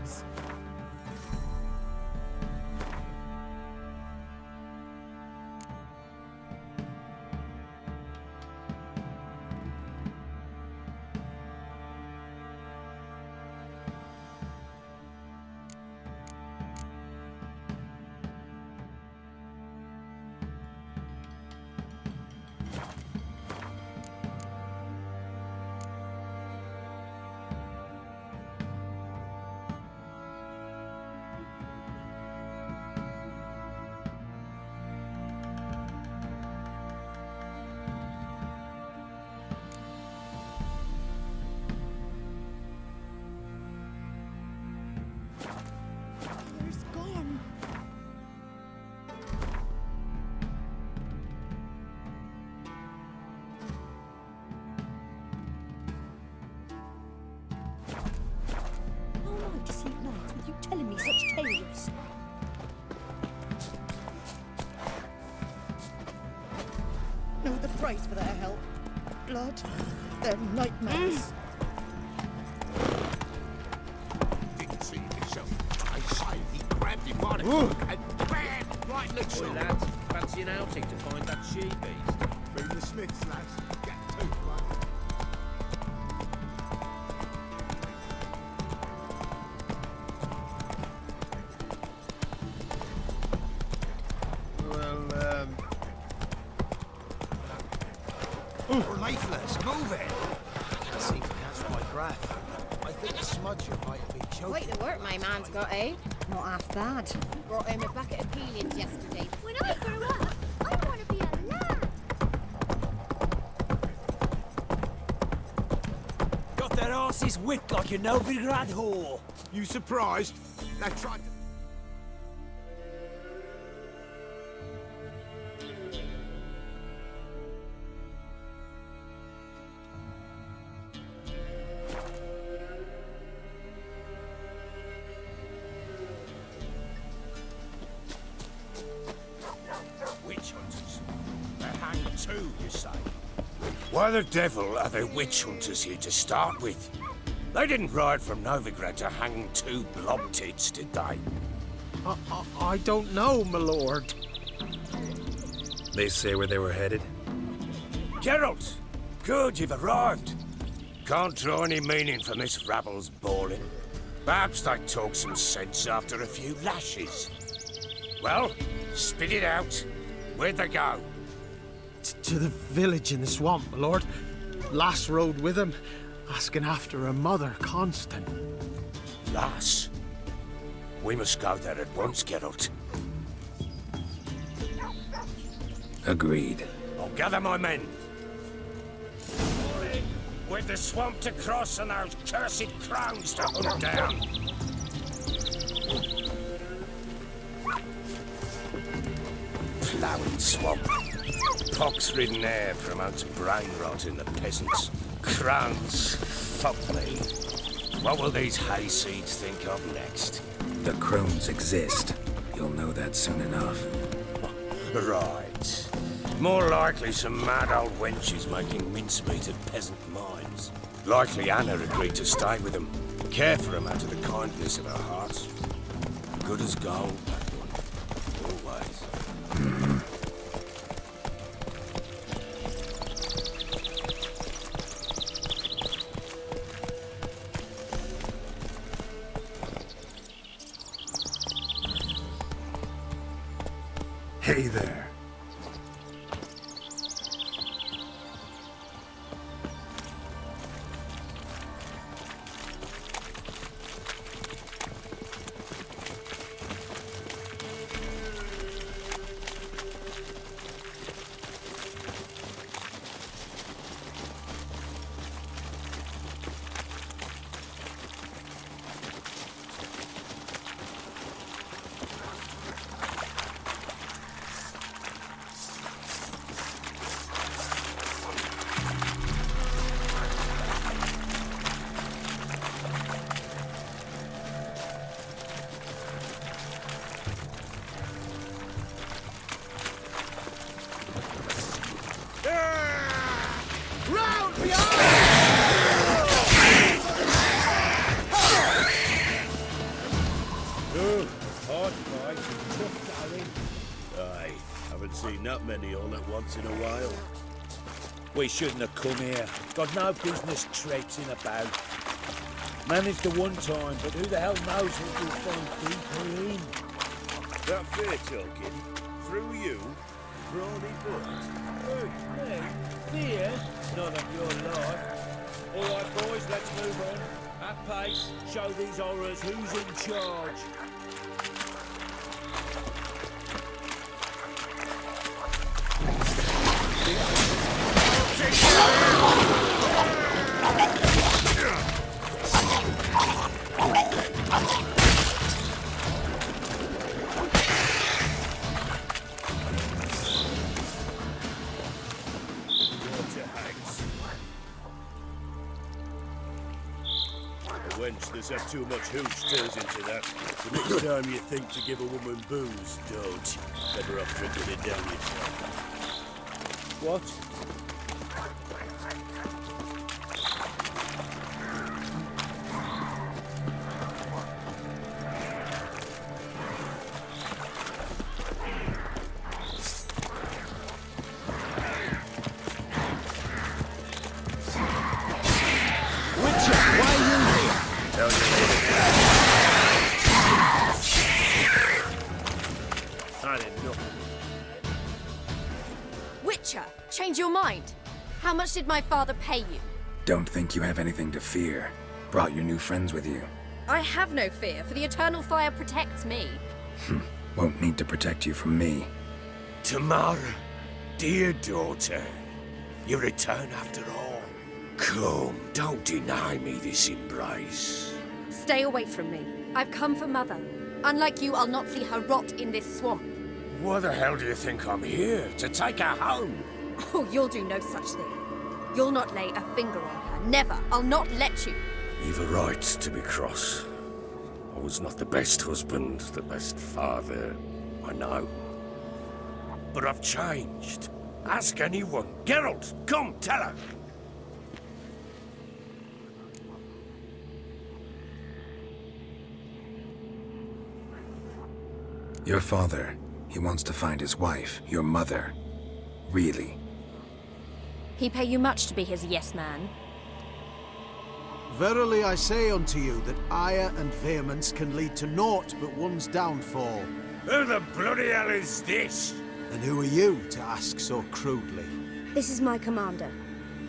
Telling me such tales. Know the price for their help. Blood, their nightmares. Didn't see it yourself. I say he grabbed him by the hook and bam! Right in the Oi, chin. lads, fancy an outing to find that she-beast? Through the Smiths, lads. Get two, right? We're lifeless. Move it! I can't seem to catch my breath. I think the smudger might have been choking. Quite the work my man's got, eh? Not half bad. Brought him a bucket of peelings yesterday. When I grow up, I want to be a lad. Got their asses whipped like a Novigrad whore. You surprised? They tried to... Witch hunters. They're hanged too, you say? Why the devil are there witch hunters here to start with? They didn't ride from Novigrad to hang two blob tits, did they? I don't know, my lord. They say where they were headed? Geralt! Good, you've arrived. Can't draw any meaning from this rabble's bawling. Perhaps they talk some sense after a few lashes. Well, spit it out. Where'd they go? To the village in the swamp, my lord. Lass rode with him, asking after her mother, Constant. Lass? We must go there at once, Geralt. Agreed. I'll gather my men. With the swamp to cross and those cursed crowns to hunt down. Ploughing swamp. Pox-ridden air promotes brain rot in the peasants. Crowns, fuck me. What will these hayseeds think of next? The crones exist. You'll know that soon enough. Right. More likely some mad old wenches making mincemeat at peasant mines. Likely Anna agreed to stay with them. Care for them out of the kindness of her heart. Good as gold, that one. Always. Hey there. Haven't seen that many all at once in a while. We shouldn't have come here. Got no business traipsing about. Managed the one time, but who the hell knows what you'll find deeper in? That fair talking? Through you? Brawny butt? Me? Fear? None of your lot. All right, boys, let's move on. At pace, show these horrors who's in charge. Wench that's had too much hooch turns into that. The next time you think to give a woman booze, don't. Better off drinking it down yourself. What? Change your mind. How much did my father pay you? Don't think you have anything to fear. Brought your new friends with you. I have no fear, for the eternal fire protects me. Won't need to protect you from me. Tamara, dear daughter, you return after all. Come, don't deny me this embrace. Stay away from me. I've come for Mother. Unlike you, I'll not see her rot in this swamp. Why the hell do you think I'm here? To take her home? Oh, you'll do no such thing. You'll not lay a finger on her. Never. I'll not let you. You've a right to be cross. I was not the best husband, the best father, I know. But I've changed. Ask anyone. Geralt, come, tell her. Your father, he wants to find his wife, your mother. Really? He pay you much to be his yes man? Verily I say unto you that ire and vehemence can lead to naught but one's downfall. Who the bloody hell is this? And who are you to ask so crudely? This is my commander.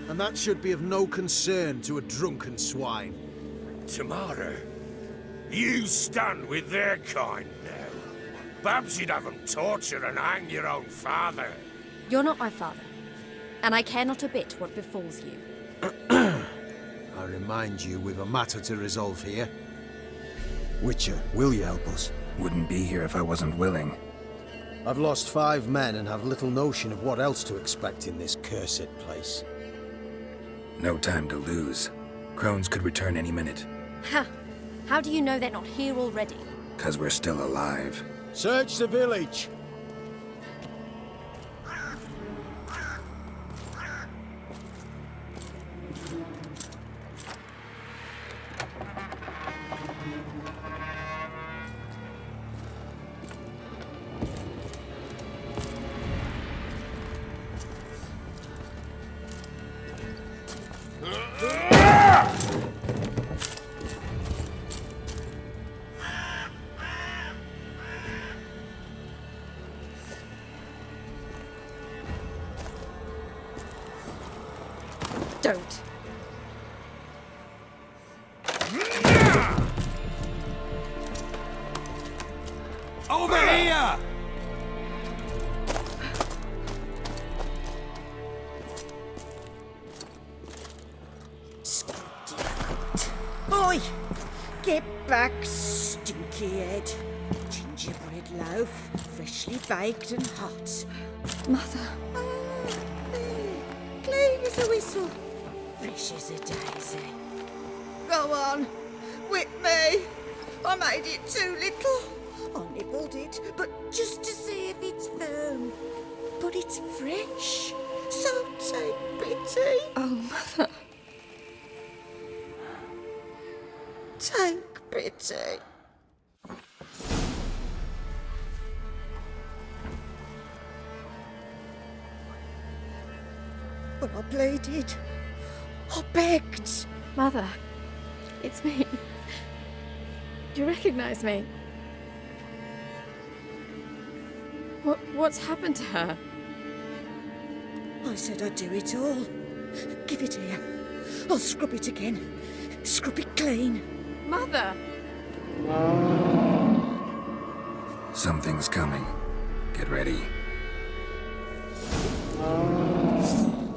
And that should be of no concern to a drunken swine. Tamara, you stand with their kind now. Perhaps you'd have them torture and hang your own father. You're not my father, and I care not a bit what befalls you. I remind you we've a matter to resolve here. Witcher, will you help us? Wouldn't be here if I wasn't willing. I've lost 5 men and have little notion of what else to expect in this cursed place. No time to lose. Crones could return any minute. Ha! How do you know they're not here already? 'Cause we're still alive. Search the village! Don't. Over here! Oi! Get back, stinky head. Gingerbread loaf, freshly baked and hot. Mother. Clean as a whistle. Fresh as a daisy. Go on, whip me. I made it too little. I nibbled it, but just to see if it's firm. But it's fresh, so take pity. Oh, Mother. Take pity. I pleaded. I begged. Mother, it's me. Do you recognize me? What's happened to her? I said I'd do it all. Give it here. I'll scrub it again. Scrub it clean. Mother! Something's coming. Get ready.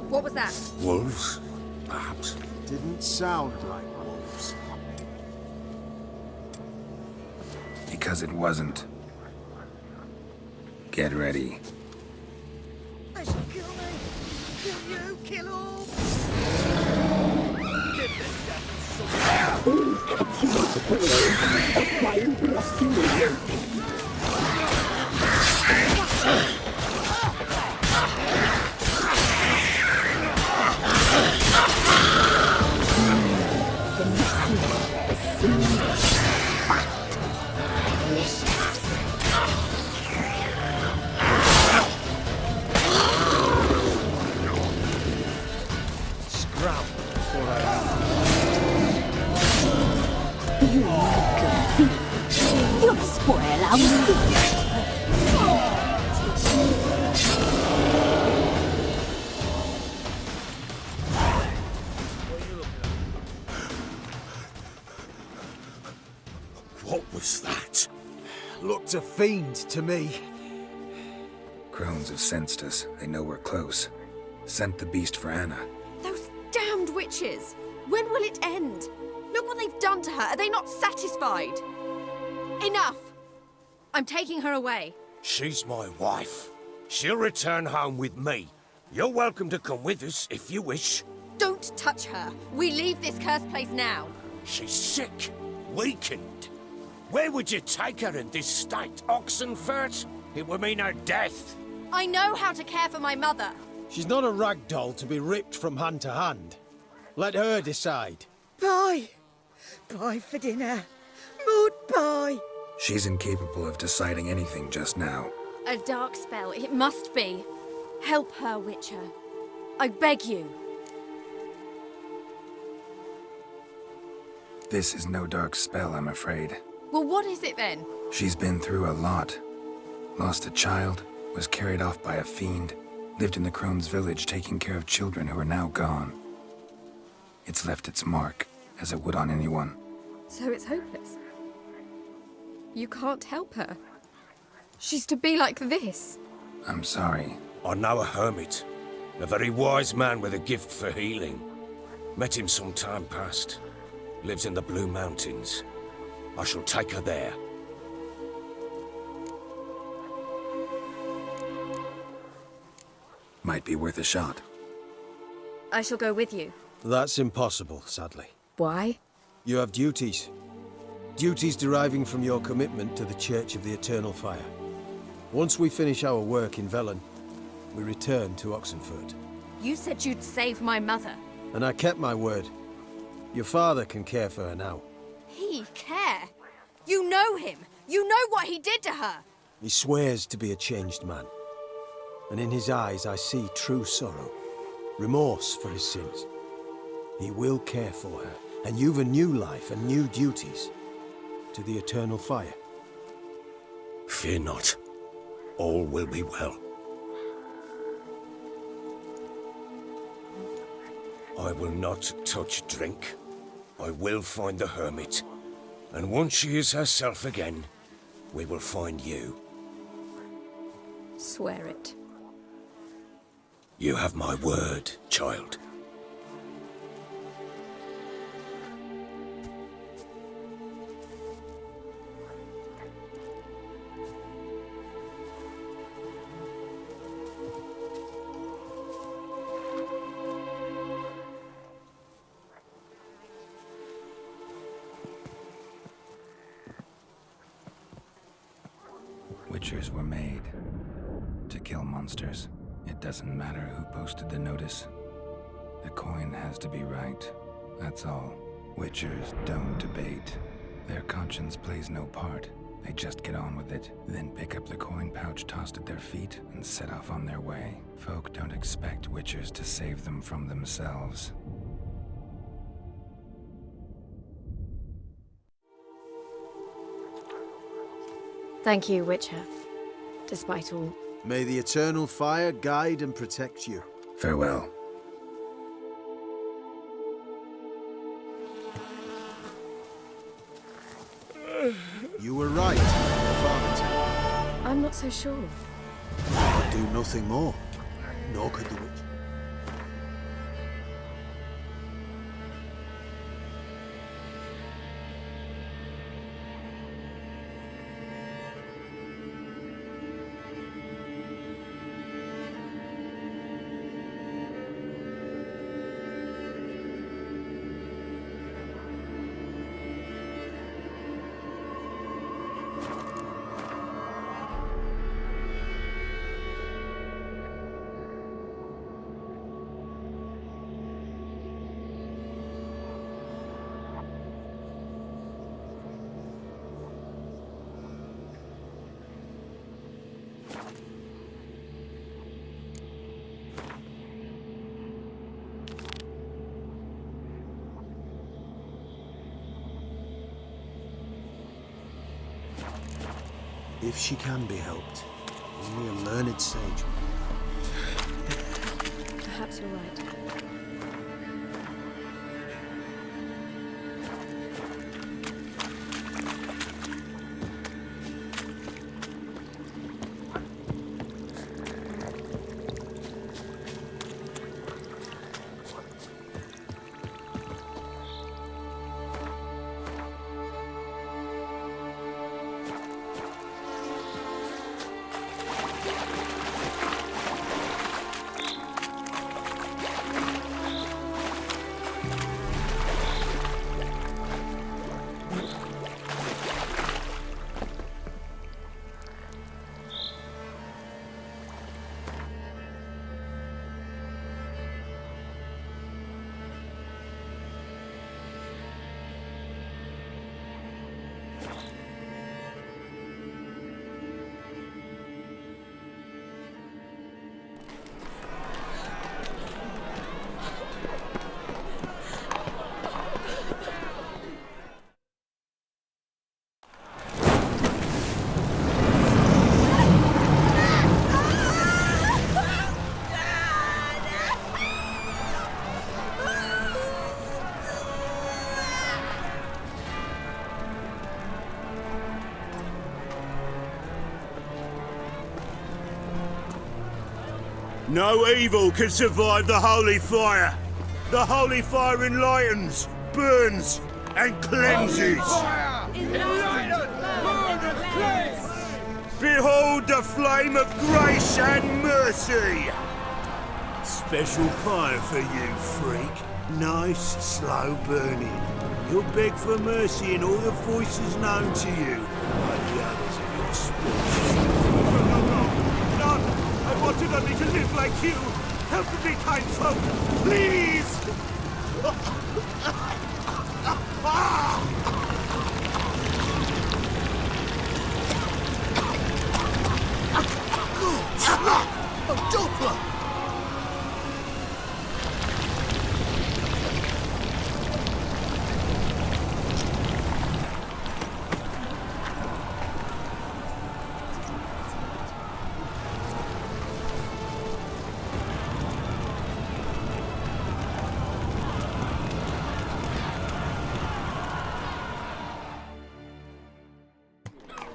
What was that? Wolves? Perhaps. Didn't sound like wolves. Because it wasn't. Get ready. They shall kill me. Kill you, kill all. Give this devil some... You'll spoil our feast. What was that? Looked a fiend to me. Crones have sensed us. They know we're close. Sent the beast for Anna. Those damned witches! When will it end? Look what they've done to her. Are they not satisfied? Enough! I'm taking her away. She's my wife. She'll return home with me. You're welcome to come with us if you wish. Don't touch her. We leave this cursed place now. She's sick, weakened. Where would you take her in this state? Oxenfurt? It would mean her death. I know how to care for my mother. She's not a rag doll to be ripped from hand to hand. Let her decide. Bye. Bye for dinner. Mood bye. She's incapable of deciding anything just now. A dark spell, it must be. Help her, Witcher. I beg you. This is no dark spell, I'm afraid. Well, what is it then? She's been through a lot. Lost a child, was carried off by a fiend, lived in the Crone's village taking care of children who are now gone. It's left its mark, as it would on anyone. So it's hopeless. You can't help her. She's to be like this. I'm sorry. I know a hermit. A very wise man with a gift for healing. Met him some time past. Lives in the Blue Mountains. I shall take her there. Might be worth a shot. I shall go with you. That's impossible, sadly. Why? You have duties. Duties deriving from your commitment to the Church of the Eternal Fire. Once we finish our work in Velen, we return to Oxenfurt. You said you'd save my mother. And I kept my word. Your father can care for her now. He care? You know him. You know what he did to her. He swears to be a changed man. And in his eyes I see true sorrow. Remorse for his sins. He will care for her. And you've a new life and new duties. To the Eternal Fire. Fear not. All will be well. I will not touch drink. I will find the hermit. And once she is herself again, we will find you. Swear it. You have my word, child. Witchers were made to kill monsters. It doesn't matter who posted the notice. The coin has to be right. That's all. Witchers don't debate. Their conscience plays no part. They just get on with it, then pick up the coin pouch tossed at their feet and set off on their way. Folk don't expect witchers to save them from themselves. Thank you, Witcher. Despite all. May the eternal fire guide and protect you. Farewell. You were right, Farmington. I'm not so sure. I could do nothing more, nor could the witch. If she can be helped, only a learned sage. Perhaps you're right. No evil can survive the holy fire. The holy fire enlightens, burns, and cleanses. Behold the flame of grace and mercy. Special fire for you, freak. Nice, slow burning. You'll beg for mercy in all the voices known to you by the others of your species. No! I wanted only to live like you. Help me, kind folk, please! A Doppler!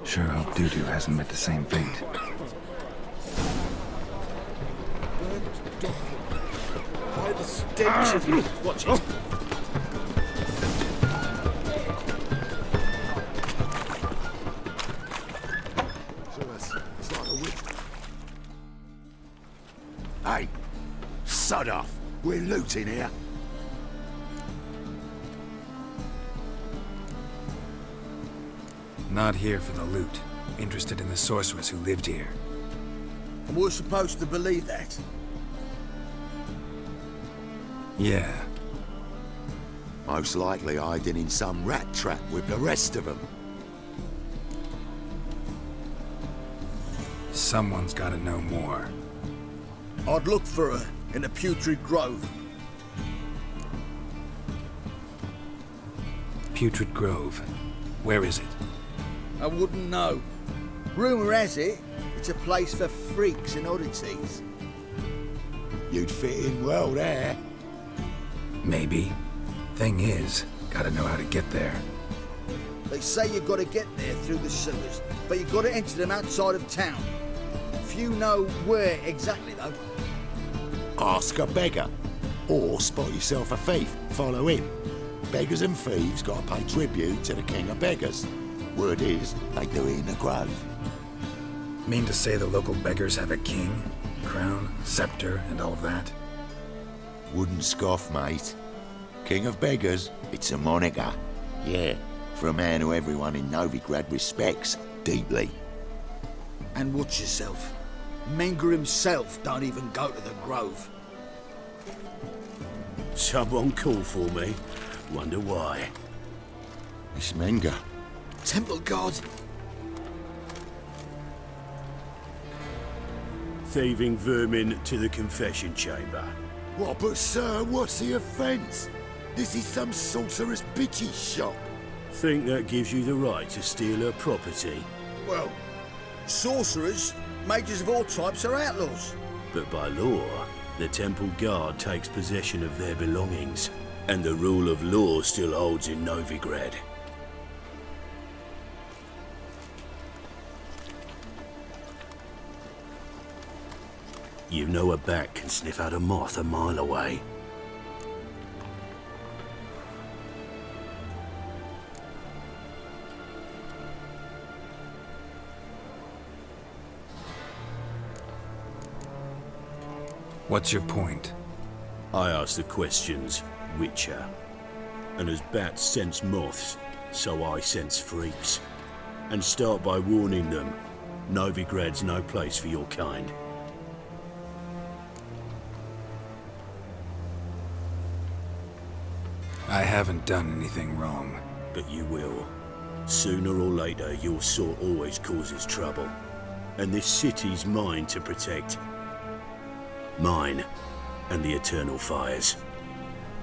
Sure hope Dudu hasn't met the same fate. By the stench of you. Watch it. So it's like a witch. Hey, sod off. We're looting here. Not here for the loot. Interested in the sorceress who lived here. And we're supposed to believe that? Yeah. Most likely hiding in some rat trap with the rest of them. Someone's gotta know more. I'd look for her in a putrid grove. Putrid Grove. Where is it? I wouldn't know. Rumour has it, it's a place for freaks and oddities. You'd fit in well there. Maybe. Thing is, gotta know how to get there. They say you've got to get there through the sewers, but you've got to enter them outside of town. Few know where exactly, though. Ask a beggar. Or spot yourself a thief. Follow him. Beggars and thieves got to pay tribute to the king of beggars. Word is, they do it in the grove. Mean to say the local beggars have a king, crown, scepter, and all of that? Wouldn't scoff, mate. King of beggars, it's a moniker. Yeah, for a man who everyone in Novigrad respects deeply. And watch yourself. Menger himself don't even go to the grove. Someone called for me. Wonder why. It's Menger. Temple God. Thieving vermin to the confession chamber. What, but sir, what's the offence? This is some sorcerer's bitch's shop. Think that gives you the right to steal her property? Well, sorcerers, mages of all types are outlaws. But by law, the temple guard takes possession of their belongings, and the rule of law still holds in Novigrad. You know a bat can sniff out a moth a mile away. What's your point? I ask the questions, Witcher. And as bats sense moths, so I sense freaks. And start by warning them, Novigrad's no place for your kind. I haven't done anything wrong. But you will. Sooner or later, your sort always causes trouble. And this city's mine to protect. Mine and the eternal fires.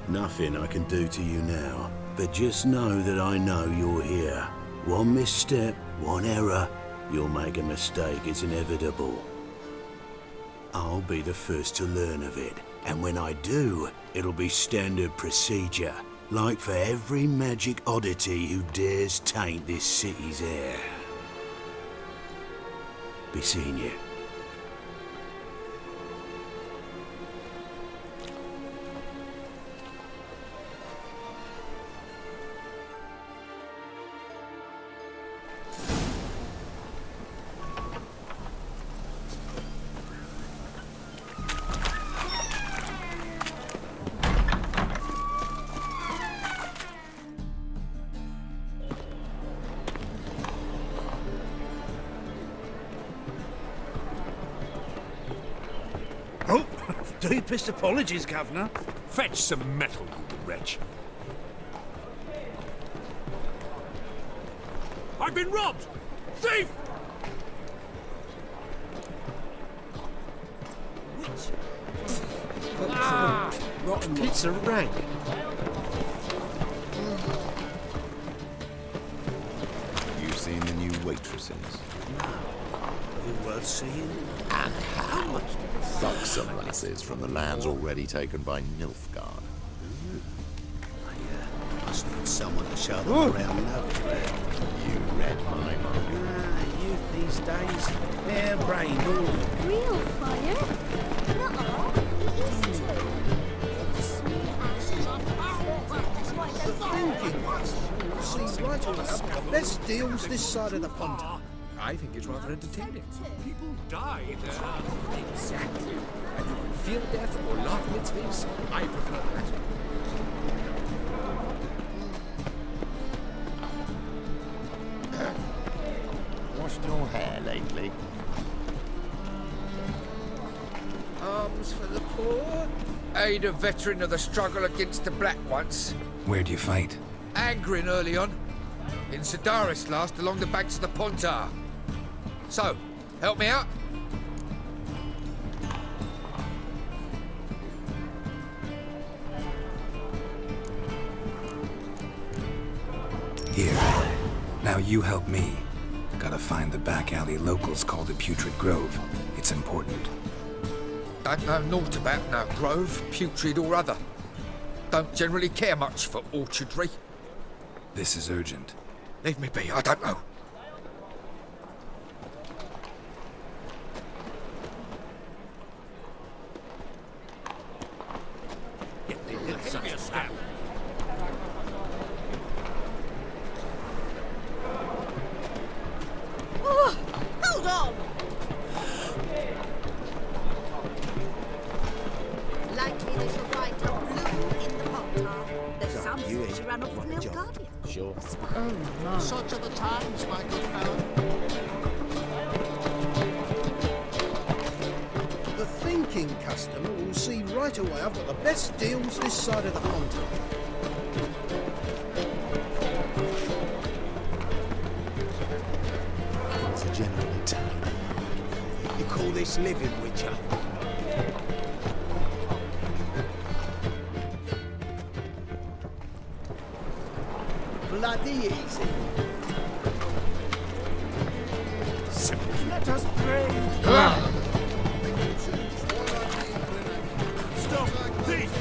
Nothing I can do to you now, but just know that I know you're here. One misstep, one error, you'll make a mistake, it's inevitable. I'll be the first to learn of it, and when I do, it'll be standard procedure, like for every magic oddity who dares taint this city's air. Be seeing you. Oh, deepest apologies, Governor. Fetch some metal, you wretch. I've been robbed! Thief! It's a rank. You seen the new waitresses? You worth seeing? And how much? Buxom lasses from the lands already taken by Nilfgaard. Must need someone to show them around Novigrad. You read my mind. Youth these days, they're brain all. Real fire? Nuh-uh. It is too. Seems right on us. Let's deal with this side of the pond. I think it's rather entertaining. People die there. Exactly. And you can feel death or laugh in its face. I prefer that. Washed your hair lately? Arms for the poor. Aid a veteran of the struggle against the Black once. Where'd you fight? Angrin early on. In Sedaris last, along the banks of the Pontar. So, help me out? Here. Now you help me. Gotta find the back alley locals call the Putrid Grove. It's important. Don't know naught about no grove, putrid or other. Don't generally care much for orchardry. This is urgent. Leave me be, I don't know. Oh, hold on! Likely there's a right of blue in the pot. There's some sort she ran off with Lil Guardian. Sure. Oh, no. Such are the times, my good fellow. The thinking customer will see right away I've got the best deals this side of the pond. It's a general attack. You call this living, Witcher? Bloody easy. Let us pray. Stop this!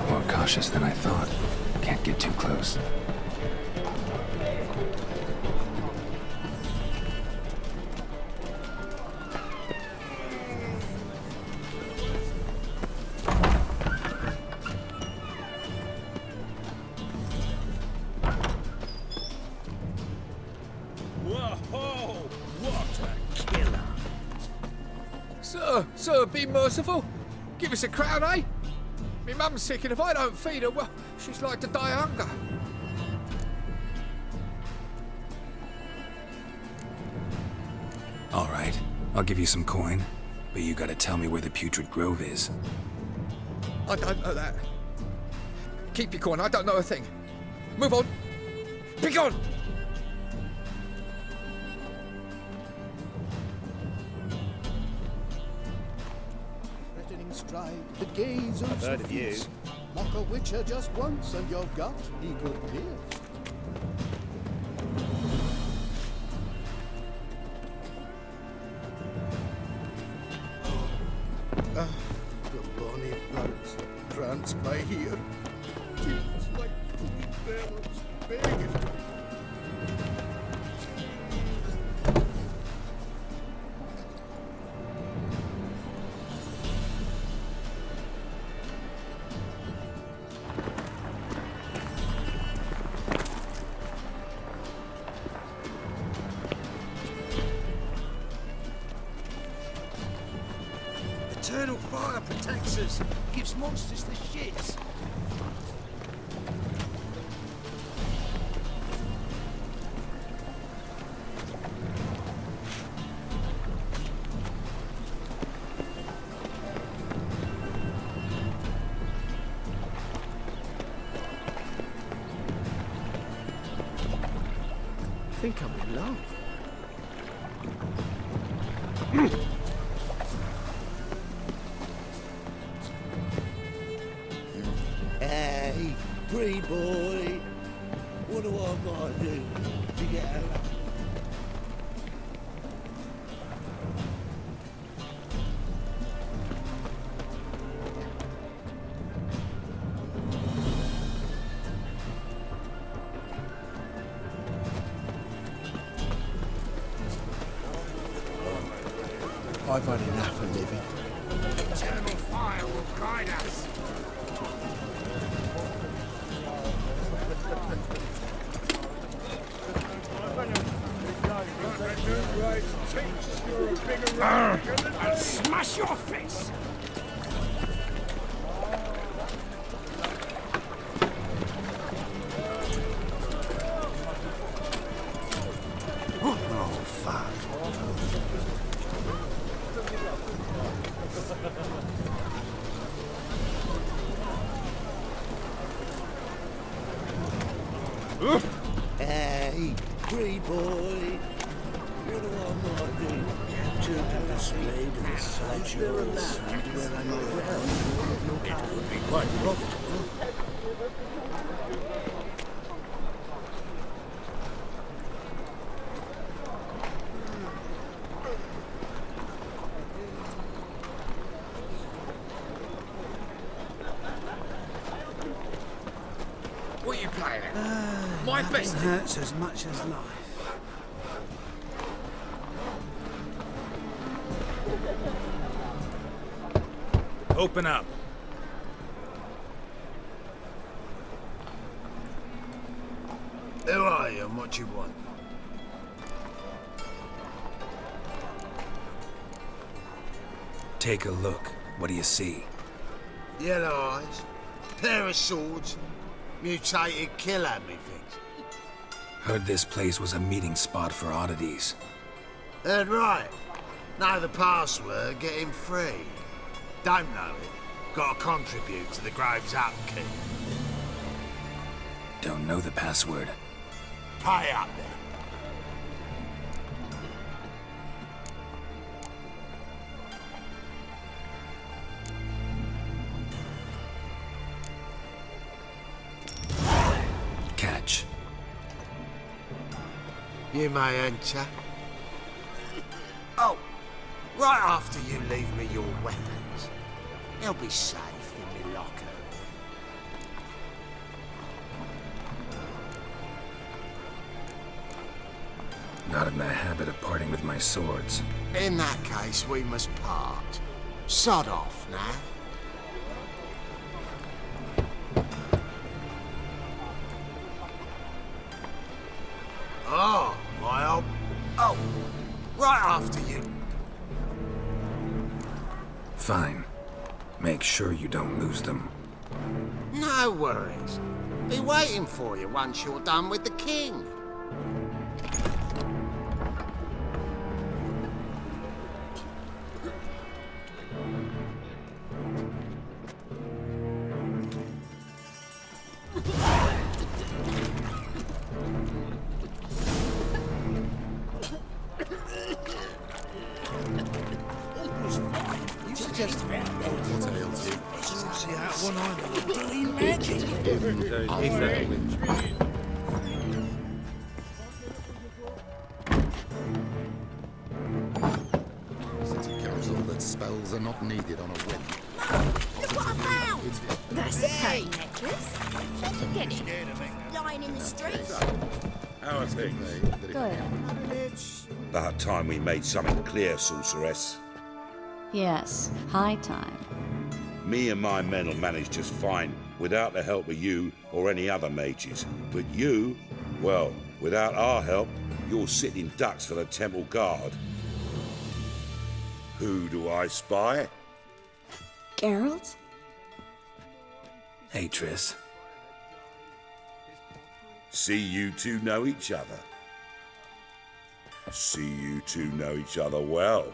More cautious than I thought. Can't get too close. Whoa! What a killer! Sir, be merciful. Give us a crown, eh? Me mum's sick, and if I don't feed her, well, she's like to die of hunger. All right, I'll give you some coin, but you gotta tell me where the Putrid Grove is. I don't know that. Keep your coin, I don't know a thing. Move on. Be gone! Threatening stride, the gaze of I've heard of you. Sophis. Mock a witcher just once and you've got eagle ears. Ah, the bonny birds that prance by here. Tears like food bells begging. Eternal fire protects us. Gives monsters the shits. I think I'm in love. Hey, pretty boy. What do I gotta do to get out? I've had enough of living. Eternal fire will guide us. I'll smash your face! Oh, fuck. Hey, pretty boy. What do I gotta do to would be quite profitable. What are you playing at? My best. Hurts as much as life. Open up. Who are you and what you want? Take a look. What do you see? Yellow eyes, pair of swords, mutated killer, methinks. Heard this place was a meeting spot for oddities. Heard right. Know the password, get him free. Don't know it, gotta contribute to the Grove's upkeep. Don't know the password. Pay up then. Catch. You may enter. Oh, right after you leave me your weapons. They'll be safe in my locker. Not in the habit of parting with my swords. In that case, we must part. Sod off now. Oh, my old... Oh, right after you. Fine. Make sure you don't lose them. No worries. Be waiting for you once you're done with the king. City council that spells are not needed on a wedding. Look what I found! That's a Hey. pearl necklace. Where'd you get it? Lying in the street. How are things? Good. About time we made something clear, sorceress. Yes, high time. Me and my men will manage just fine without the help of you or any other mages. But you, well, without our help, you're sitting ducks for the temple guard. Who do I spy? Geralt? Hey, Triss. See you two know each other. See you two know each other well.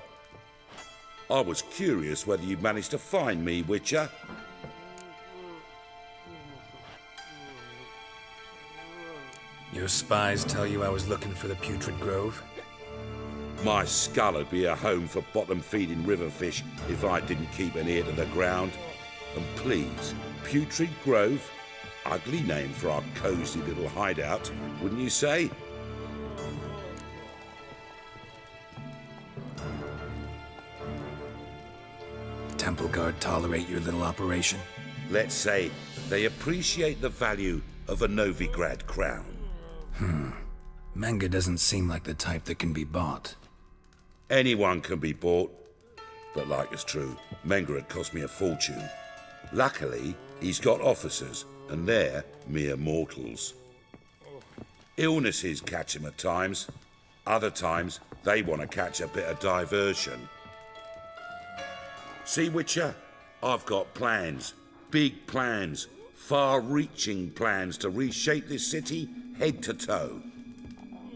I was curious whether you'd managed to find me, Witcher. Your spies tell you I was looking for the Putrid Grove? My skull would be a home for bottom-feeding river fish if I didn't keep an ear to the ground. And please, Putrid Grove? Ugly name for our cosy little hideout, wouldn't you say? Temple Guard tolerate your little operation? Let's say they appreciate the value of a Novigrad crown. Menga doesn't seem like the type that can be bought. Anyone can be bought. But like it's true, Menga had cost me a fortune. Luckily, he's got officers, and they're mere mortals. Illnesses catch him at times. Other times, they want to catch a bit of diversion. See, Witcher? I've got plans. Big plans. Far-reaching plans to reshape this city head to toe.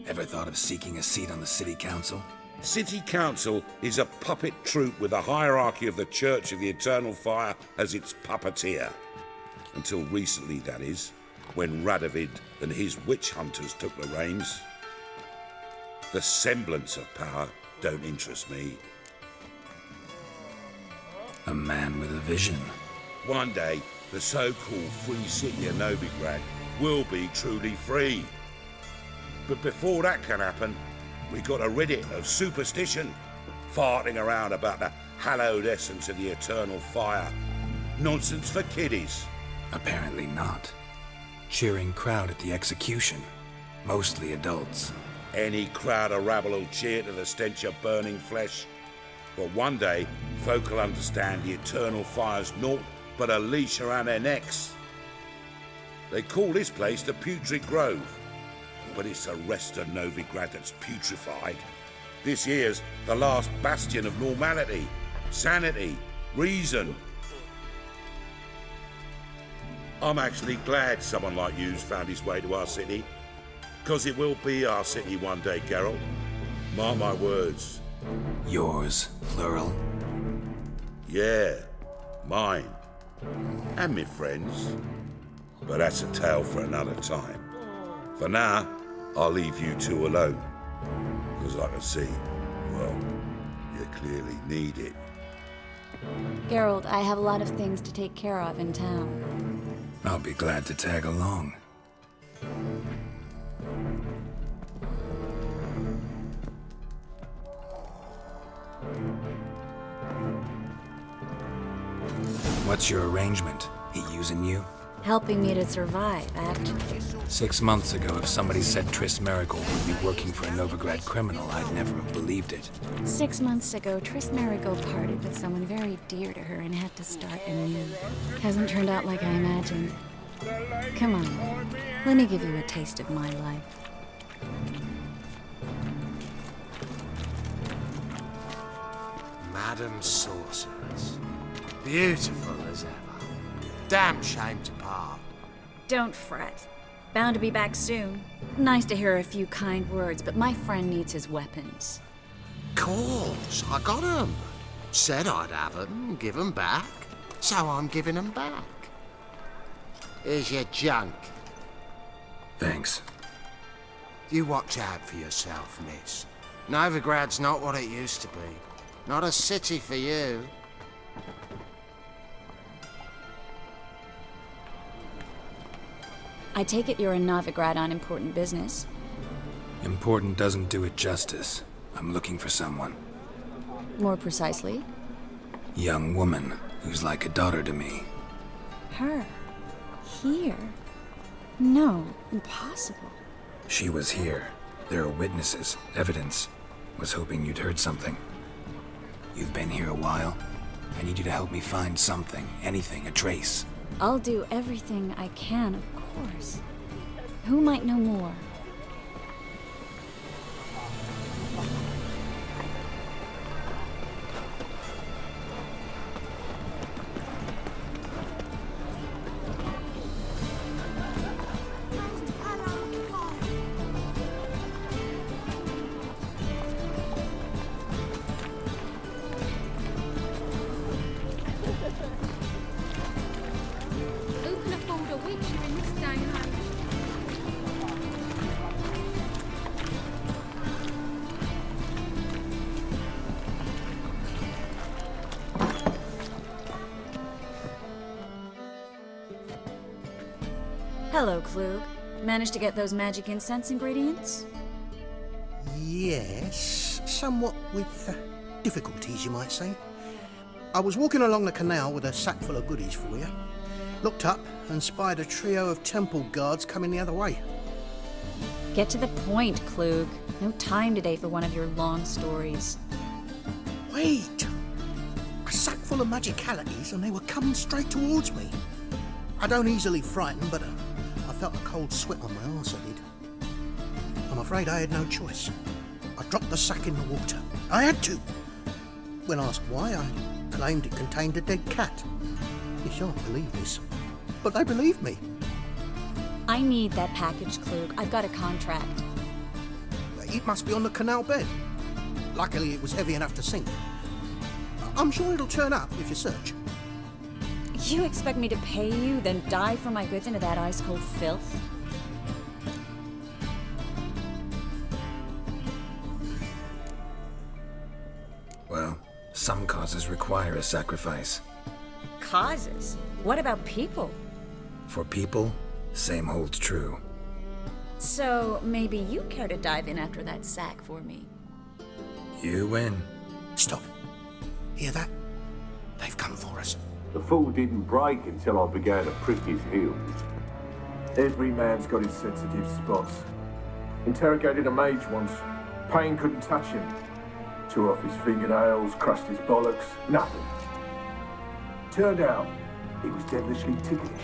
Ever thought of seeking a seat on the city council? City Council is a puppet troupe with a hierarchy of the Church of the Eternal Fire as its puppeteer. Until recently, that is, when Radovid and his witch hunters took the reins. The semblance of power don't interest me. A man with a vision. One day, the so-called free city of Novigrad will be truly free. But before that can happen, we gotta rid it of superstition, farting around about the hallowed essence of the eternal fire. Nonsense for kiddies. Apparently not. Cheering crowd at the execution. Mostly adults. Any crowd of rabble will cheer to the stench of burning flesh. But one day, folk will understand the eternal fire's naught but a leash around their necks. They call this place the Putrid Grove, but it's the rest of Novigrad that's putrefied. This here's the last bastion of normality, sanity, reason. I'm actually glad someone like you's found his way to our city, 'cause it will be our city one day, Geralt. Mark my words. Yours, plural? Yeah, mine. And me friends. But that's a tale for another time. For now, I'll leave you two alone. 'Cause I can see, well, you clearly need it. Geralt, I have a lot of things to take care of in town. I'll be glad to tag along. What's your arrangement? He using you? Helping me to survive, actually. 6 months ago, if somebody said Triss Merigold would be working for a Novigrad criminal, I'd never have believed it. 6 months ago, Triss Merigold parted with someone very dear to her and had to start anew. Hasn't turned out like I imagined. Come on, let me give you a taste of my life. Madam Sorceress. Beautiful as ever. Damn shame to part. Don't fret. Bound to be back soon. Nice to hear a few kind words, but my friend needs his weapons. Course, I got 'em. Said I'd have 'em, give 'em back. So I'm giving 'em back. Here's your junk. Thanks. You watch out for yourself, miss. Novigrad's not what it used to be. Not a city for you. I take it you're in Novigrad on important business. Important doesn't do it justice. I'm looking for someone. More precisely? Young woman who's like a daughter to me. Her? Here? No, impossible. She was here. There are witnesses, evidence. Was hoping you'd heard something. You've been here a while. I need you to help me find something, anything, a trace. I'll do everything I can, of course. Who might know more? Who can afford a witcher in this day and age? Hello, Klug. Managed to get those magic incense ingredients? Yes, somewhat with difficulties, you might say. I was walking along the canal with a sack full of goodies for you. Looked up and spied a trio of temple guards coming the other way. Get to the point, Klug. No time today for one of your long stories. Wait! A sack full of magicalities and they were coming straight towards me. I don't easily frighten, but I felt a cold sweat on my arse, I did. I'm afraid I had no choice. I dropped the sack in the water. I had to. When asked why, I claimed it contained a dead cat. You shan't believe this, but they believed me. I need that package, Klug. I've got a contract. It must be on the canal bed. Luckily, it was heavy enough to sink. I'm sure it'll turn up if you search. You expect me to pay you, then dive for my goods into that ice-cold filth? Well, Some causes require a sacrifice. Causes? What about people? For people, same holds true. So, maybe you care to dive in after that sack for me? You win. Stop. Hear that? They've come for us. The fall didn't break until I began to prick his heels. Every man's got his sensitive spots. Interrogated a mage once. Pain couldn't touch him. Tore off his fingernails, crushed his bollocks, nothing. Turned out, he was devilishly ticklish.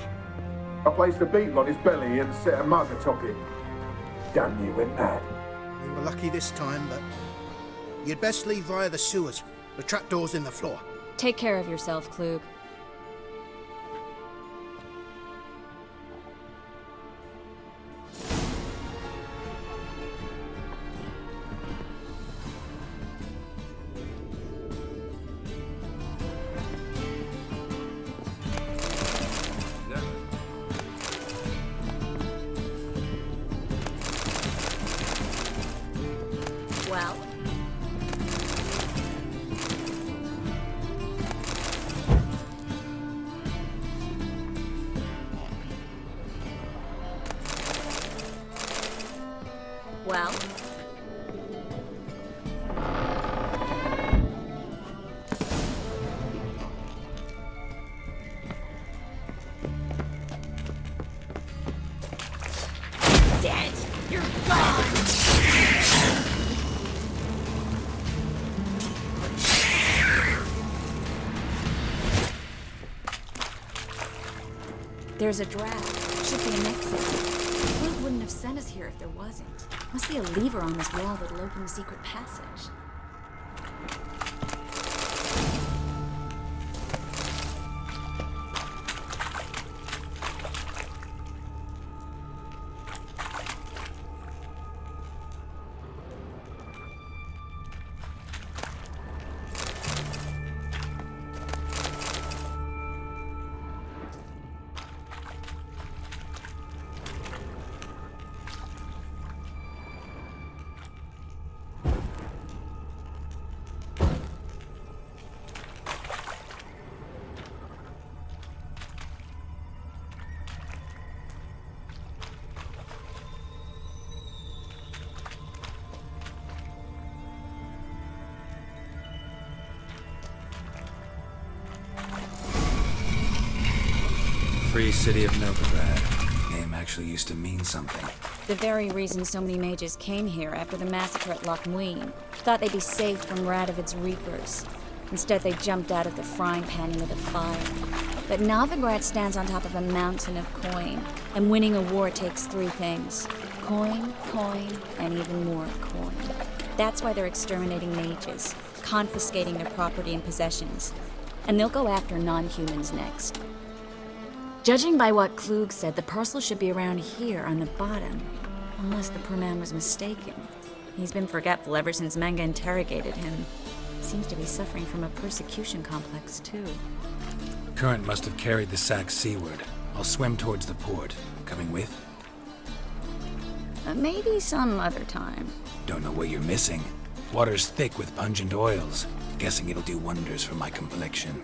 I placed a beetle on his belly and set a mug atop it. Damn near went mad. We were lucky this time, but you'd best leave via the sewers. The trapdoor's in the floor. Take care of yourself, Klug. Well? Well? Dead! You're gone! There's a draft. Should be an exit. Flint wouldn't have sent us here if there wasn't. Must be a lever on this wall that'll open the secret passage. Free City of Novigrad. Name actually used to mean something. The very reason so many mages came here after the massacre at Loch Muin. Thought they'd be safe from Radovid's reapers. Instead, they jumped out of the frying pan into the fire. But Novigrad stands on top of a mountain of coin, and winning a war takes three things. Coin, coin, and even more coin. That's why they're exterminating mages, confiscating their property and possessions. And they'll go after non-humans next. Judging by what Klug said, the parcel should be around here on the bottom. Unless the poor man was mistaken. He's been forgetful ever since Manga interrogated him. Seems to be suffering from a persecution complex, too. Current must have carried the sack seaward. I'll swim towards the port. Coming with? Maybe some other time. Don't know what you're missing. Water's thick with pungent oils. Guessing it'll do wonders for my complexion.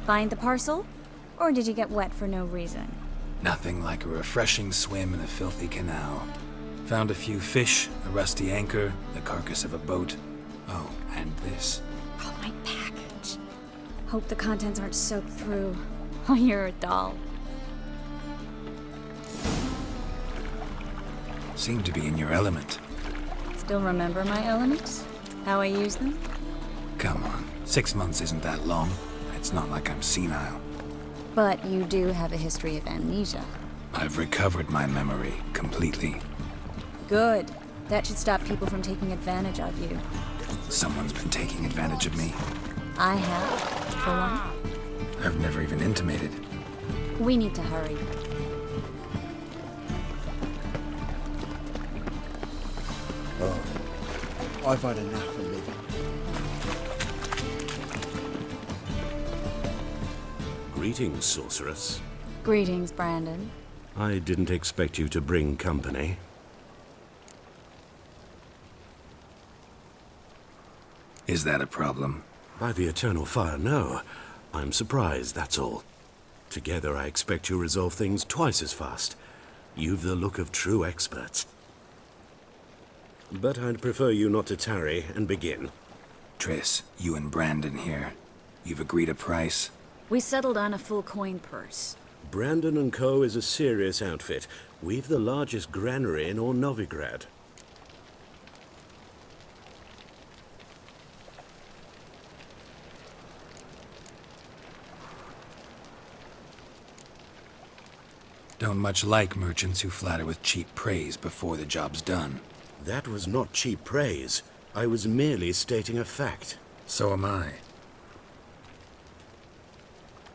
Find the parcel? Or did you get wet for no reason? Nothing like a refreshing swim in a filthy canal. Found a few fish, a rusty anchor, the carcass of a boat. Oh, and this. Oh, my package. Hope the contents aren't soaked through. Oh, you're a doll. Seem to be in your element. Still remember my elements? How I use them? Come on, 6 months isn't that long. It's not like I'm senile. But you do have a history of amnesia. I've recovered my memory completely. Good. That should stop people from taking advantage of you. Someone's been taking advantage of me. I have, for one. I've never even intimated. We need to hurry. Oh, I've had enough of living. Greetings, sorceress. Greetings, Brandon. I didn't expect you to bring company. Is that a problem? By the eternal fire, no. I'm surprised, that's all. Together, I expect you resolve things twice as fast. You've the look of true experts. But I'd prefer you not to tarry and begin. Triss, you and Brandon here. You've agreed a price? We settled on a full coin purse. Brandon & Co. is a serious outfit. We've the largest granary in all Novigrad. Don't much like merchants who flatter with cheap praise before the job's done. That was not cheap praise. I was merely stating a fact. So am I.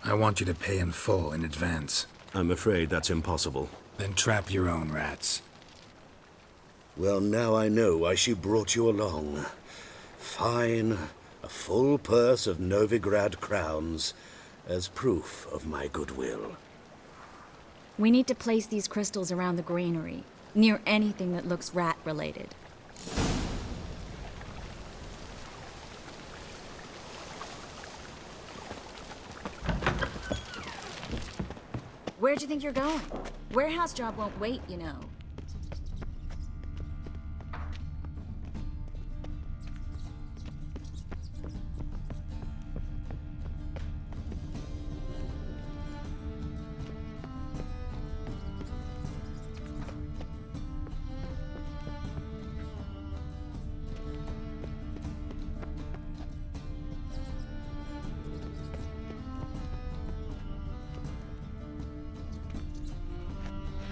I want you to pay in full in advance. I'm afraid that's impossible. Then trap your own rats. Well, now I know why she brought you along. Fine. A full purse of Novigrad crowns as proof of my goodwill. We need to place these crystals around the granary, near anything that looks rat-related. Where'd you think you're going? Warehouse job won't wait, you know.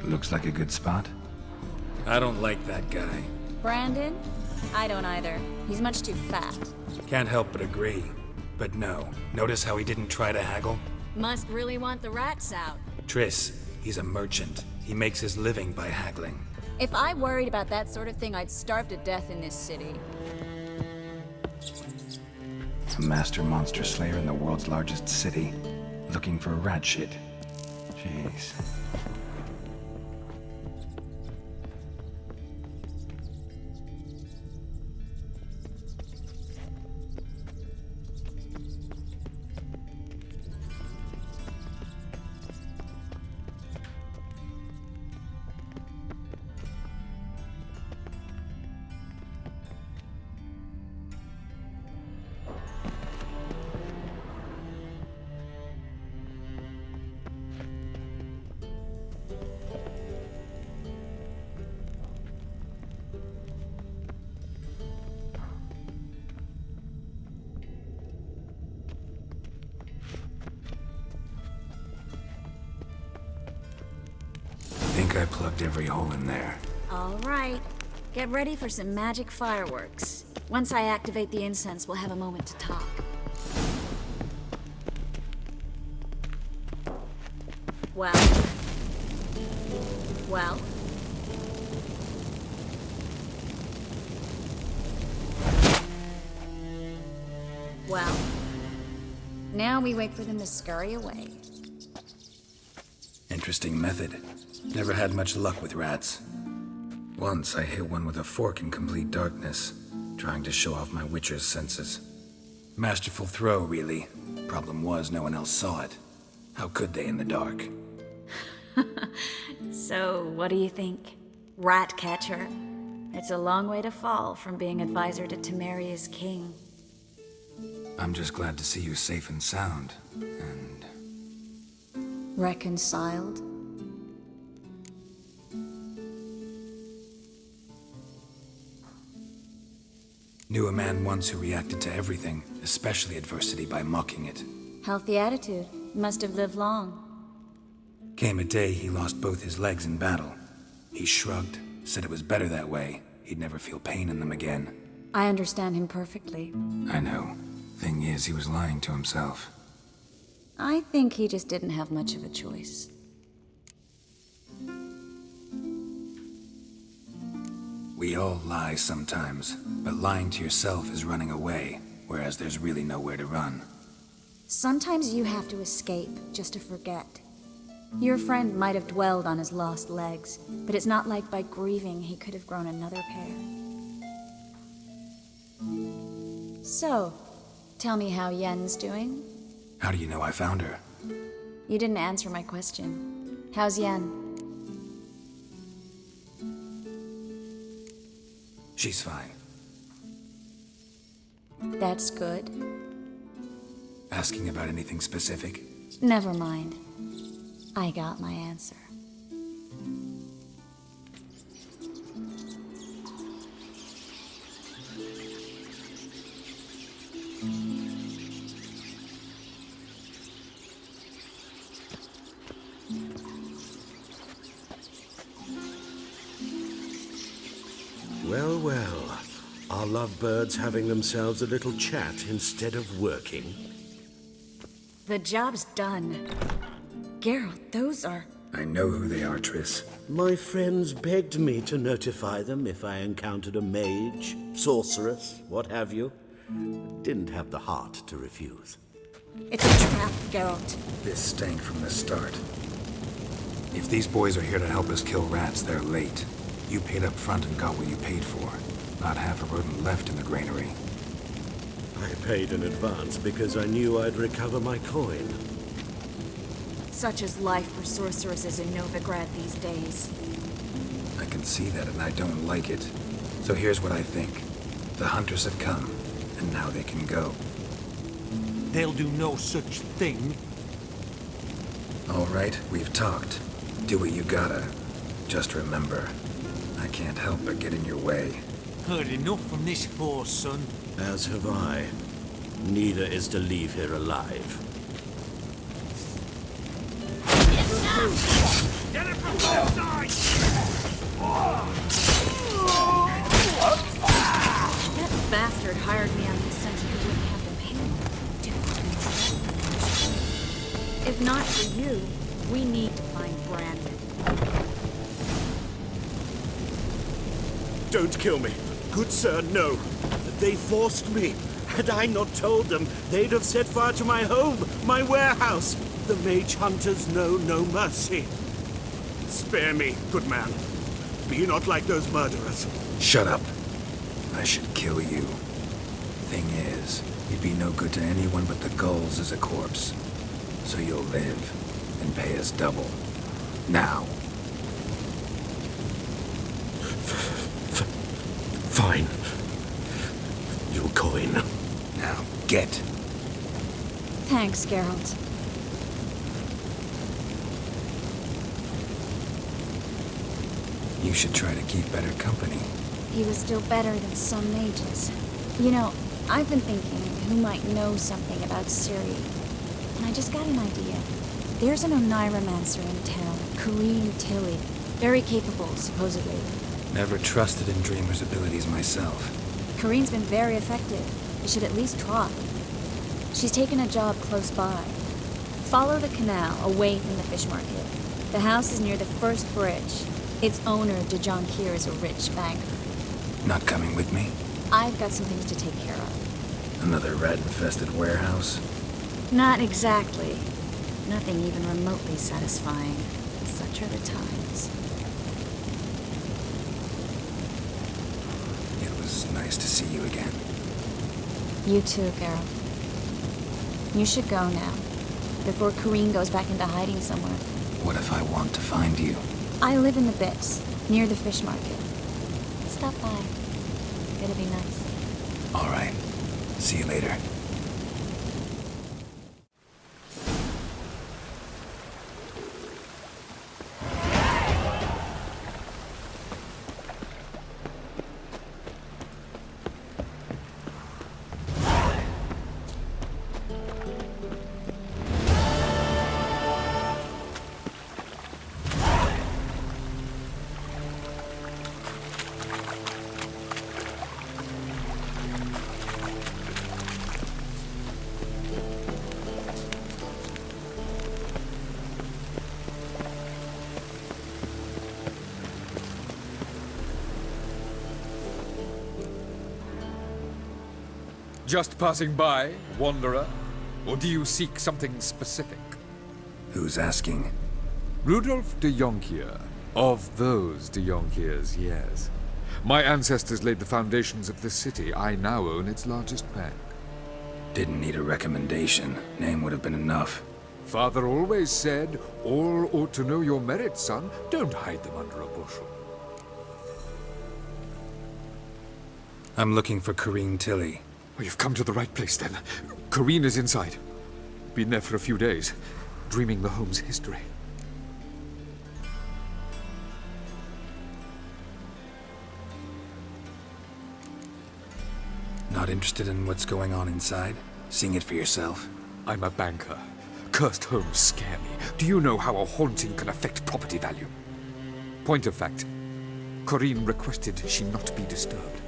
Looks like a good spot. I don't like that guy. Brandon? I don't either. He's much too fat. Can't help but agree. But no, notice how he didn't try to haggle? Must really want the rats out. Triss, he's a merchant. He makes his living by haggling. If I worried about that sort of thing, I'd starve to death in this city. A master monster slayer in the world's largest city. Looking for rat shit. Jeez. I plugged every hole in there. All right. Get ready for some magic fireworks. Once I activate the incense, we'll have a moment to talk. Well? Well? Well? Now we wait for them to scurry away. Interesting method. Never had much luck with rats. Once I hit one with a fork in complete darkness, trying to show off my witcher's senses. Masterful throw, really. Problem was, no one else saw it. How could they in the dark? So, what do you think? Rat catcher? It's a long way to fall from being advisor to Temeria's king. I'm just glad to see you safe and sound, and... Reconciled? Knew a man once who reacted to everything, especially adversity, by mocking it. Healthy attitude. Must have lived long. Came a day he lost both his legs in battle. He shrugged, said it was better that way. He'd never feel pain in them again. I understand him perfectly. I know. Thing is, he was lying to himself. I think he just didn't have much of a choice. We all lie sometimes, but lying to yourself is running away, whereas there's really nowhere to run. Sometimes you have to escape just to forget. Your friend might have dwelled on his lost legs, but it's not like by grieving he could have grown another pair. So, tell me how Yen's doing? How do you know I found her? You didn't answer my question. How's Yen? She's fine. That's good. Asking about anything specific? Never mind. I got my answer. Well, well. Are lovebirds having themselves a little chat instead of working? The job's done. Geralt, those are... I know who they are, Triss. My friends begged me to notify them if I encountered a mage, sorceress, what have you. Didn't have the heart to refuse. It's a trap, Geralt. This stank from the start. If these boys are here to help us kill rats, they're late. You paid up front and got what you paid for. Not half a rodent left in the granary. I paid in advance because I knew I'd recover my coin. Such is life for sorceresses in Novigrad these days. I can see that and I don't like it. So here's what I think. The hunters have come, and now they can go. They'll do no such thing. All right, we've talked. Do what you gotta. Just remember, I can't help but get in your way. Heard enough from this horse, son. As have I. Neither is to leave here alive. Get it from both sides! That bastard hired me on the assumption he wouldn't have them paid. If not for you, we need to find Brandon. Don't kill me. Good sir, no. They forced me. Had I not told them, they'd have set fire to my home, my warehouse. The mage hunters know no mercy. Spare me, good man. Be not like those murderers. Shut up. I should kill you. Thing is, you'd be no good to anyone but the gulls as a corpse. So you'll live and pay us double. Now. Fine. Your coin. Now, get. Thanks, Geralt. You should try to keep better company. He was still better than some mages. You know, I've been thinking who might know something about Ciri. And I just got an idea. There's an Oneiromancer in town, Corrine Tilly. Very capable, supposedly. Never trusted in Dreamer's abilities myself. Corrine's been very effective. You should at least try. She's taken a job close by. Follow the canal away from the fish market. The house is near the first bridge. Its owner, Dejon Kier, is a rich banker. Not coming with me? I've got some things to take care of. Another rat-infested warehouse? Not exactly. Nothing even remotely satisfying. Such are the times. It was nice to see you again. You too, Geralt. You should go now, before Corrine goes back into hiding somewhere. What if I want to find you? I live in the Bits, near the fish market. Stop by. It'll be nice. All right. See you later. Just passing by, wanderer? Or do you seek something specific? Who's asking? Rudolf de Jonkier. Of those de Jonkiers, yes. My ancestors laid the foundations of this city. I now own its largest bank. Didn't need a recommendation. Name would have been enough. Father always said, all ought to know your merits, son. Don't hide them under a bushel. I'm looking for Corrine Tilly. Oh, you've come to the right place, then. Corrine is inside. Been there for a few days, dreaming the home's history. Not interested in what's going on inside? Seeing it for yourself? I'm a banker. Cursed homes scare me. Do you know how a haunting can affect property value? Point of fact, Corrine requested she not be disturbed.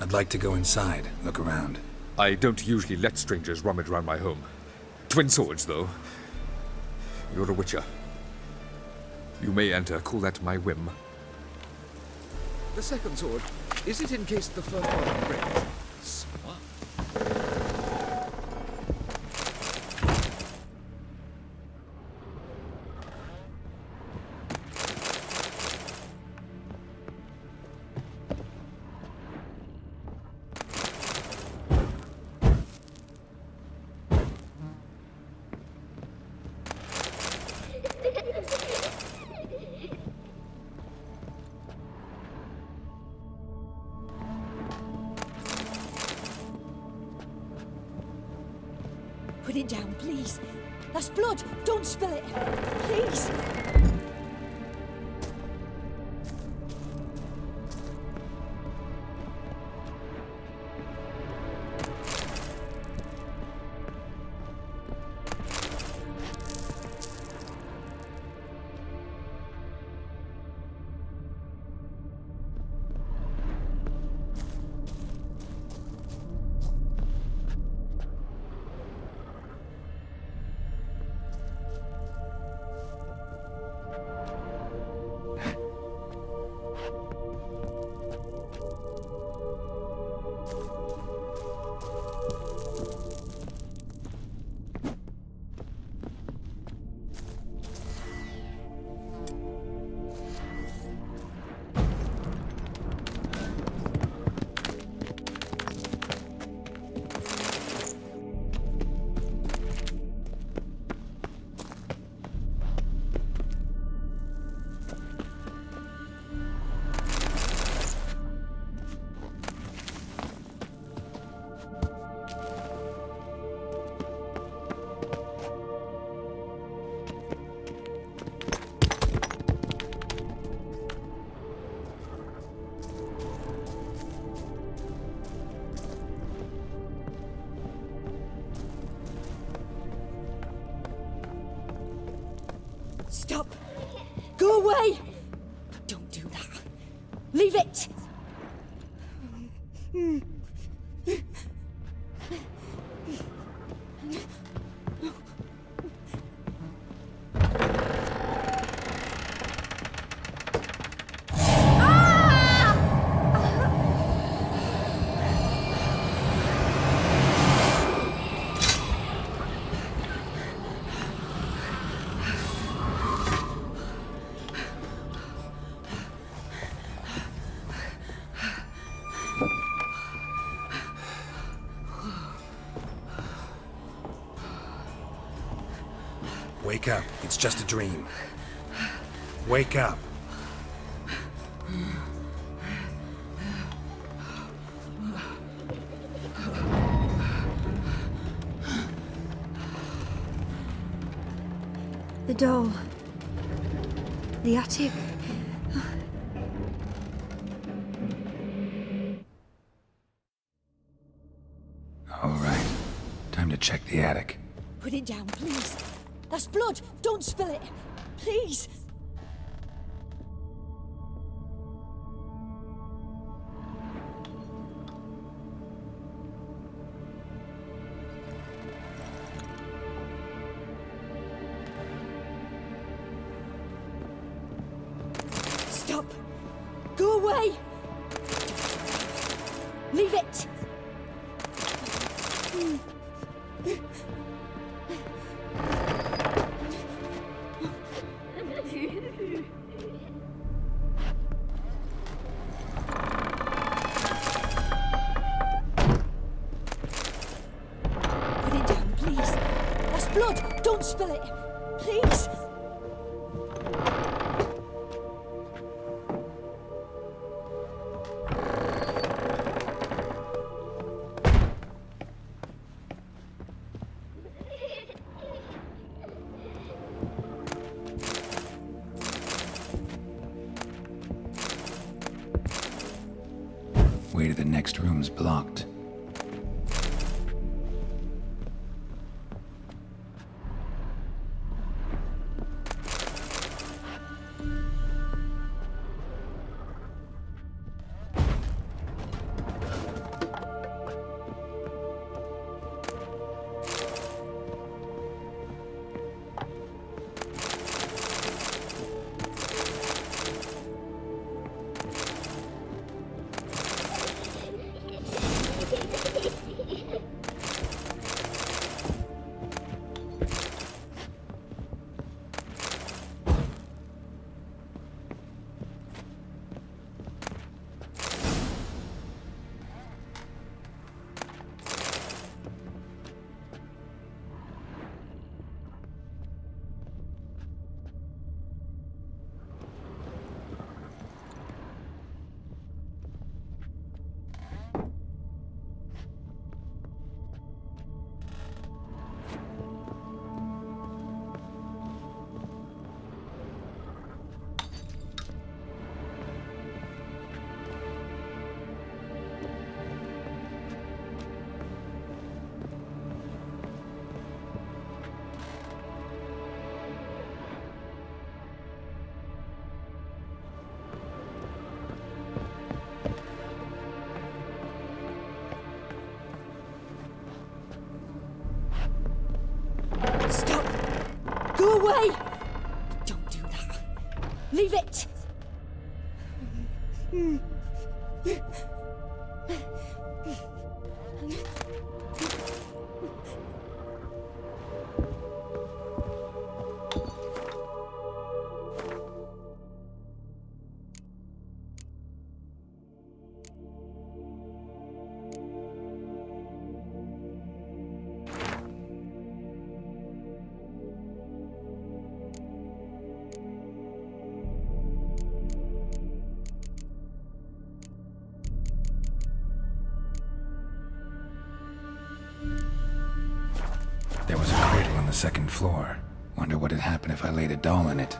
I'd like to go inside, look around. I don't usually let strangers rummage around my home. Twin swords, though. You're a witcher. You may enter, call that my whim. The second sword, is it in case the first one breaks? Smart. Put it down, please. That's blood. Don't spill it. Please. Stop! Go away! Don't do that. Leave it! Wake up. It's just a dream. Wake up. The doll. The attic. All right. Time to check the attic. Put it down, please. That's blood. Don't spill it. Please. Stop. Go away. Leave it. Put it down, please. That's blood. Don't spill it. Please. Way to the next room's blocked. Stop! Go away! Don't do that. Leave it! There was a cradle on the second floor. Wonder what had happened if I laid a doll in it.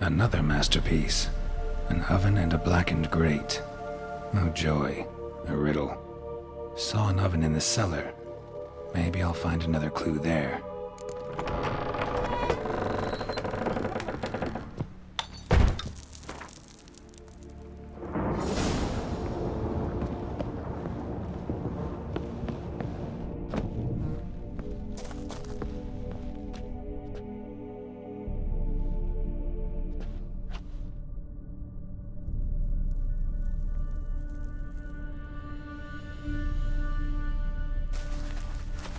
Another masterpiece. An oven and a blackened grate. Oh joy, a riddle. Saw an oven in the cellar. Maybe I'll find another clue there.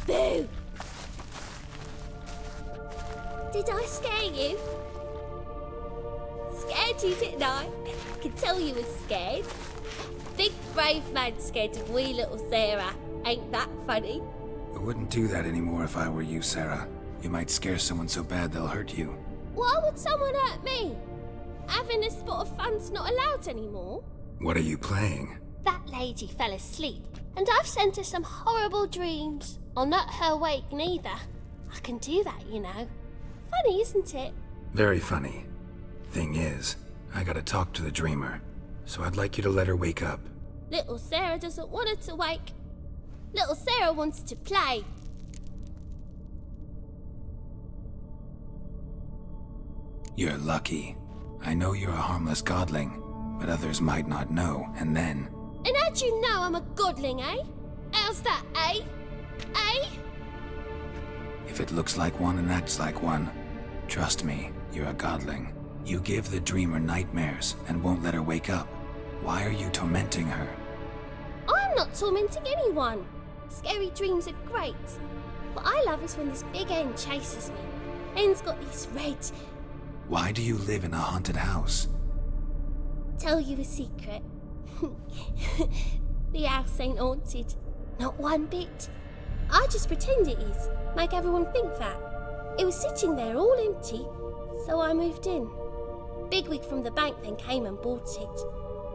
Boo! Did I scare you? Scared you, didn't I? Can tell you was scared. Big brave man scared of wee little Sarah. Ain't that funny? I wouldn't do that anymore if I were you, Sarah. You might scare someone so bad they'll hurt you. Why would someone hurt me? Having a spot of fun's not allowed anymore. What are you playing? That lady fell asleep, and I've sent her some horrible dreams. I'll not her wake neither. I can do that, you know. Funny, isn't it? Very funny. Thing is, I gotta talk to the dreamer, so I'd like you to let her wake up. Little Sarah doesn't want her to wake. Little Sarah wants to play. You're lucky. I know you're a harmless godling, but others might not know, and then... And how'd you know I'm a godling, eh? How's that, eh? Eh? If it looks like one and acts like one, trust me, you're a godling. You give the dreamer nightmares and won't let her wake up. Why are you tormenting her? I'm not tormenting anyone. Scary dreams are great. What I love is when this big hen chases me. Hen's got these red... Why do you live in a haunted house? Tell you a secret. The house ain't haunted. Not one bit. I just pretend it is. Make everyone think that. It was sitting there all empty, so I moved in. Bigwig from the bank then came and bought it.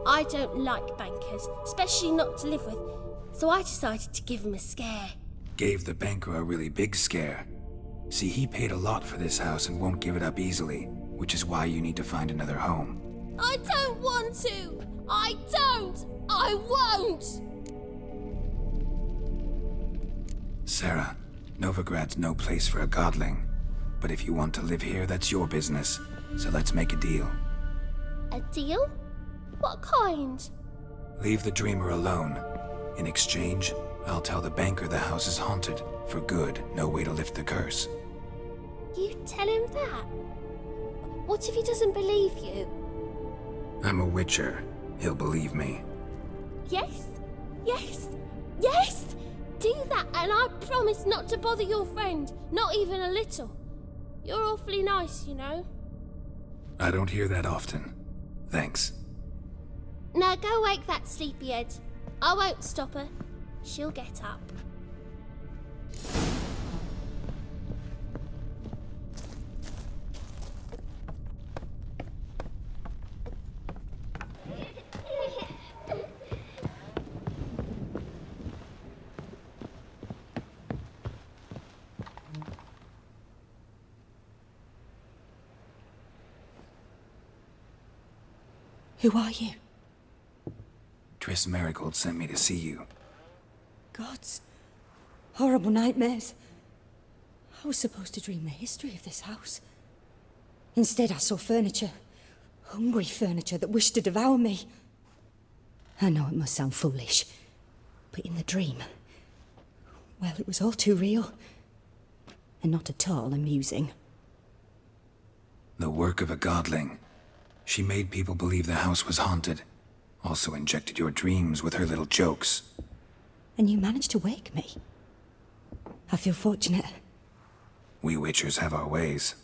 I don't like bankers, especially not to live with, so I decided to give him a scare. Gave the banker a really big scare. See, he paid a lot for this house and won't give it up easily, which is why you need to find another home. I don't want to! I don't! I won't! Sarah, Novigrad's no place for a godling. But if you want to live here, that's your business. So let's make a deal. A deal? What kind? Leave the dreamer alone. In exchange, I'll tell the banker the house is haunted. For good, no way to lift the curse. You tell him that? What if he doesn't believe you? I'm a witcher. He'll believe me. Yes, yes, yes! Do that and I promise not to bother your friend, not even a little. You're awfully nice, you know. I don't hear that often. Thanks. Now go wake that sleepyhead. I won't stop her. She'll get up. Who are you? Triss Marigold sent me to see you. Gods. Horrible nightmares. I was supposed to dream the history of this house. Instead, I saw furniture. Hungry furniture that wished to devour me. I know it must sound foolish, but in the dream, well, it was all too real. And not at all amusing. The work of a godling. She made people believe the house was haunted. Also injected your dreams with her little jokes. And you managed to wake me. I feel fortunate. We witchers have our ways.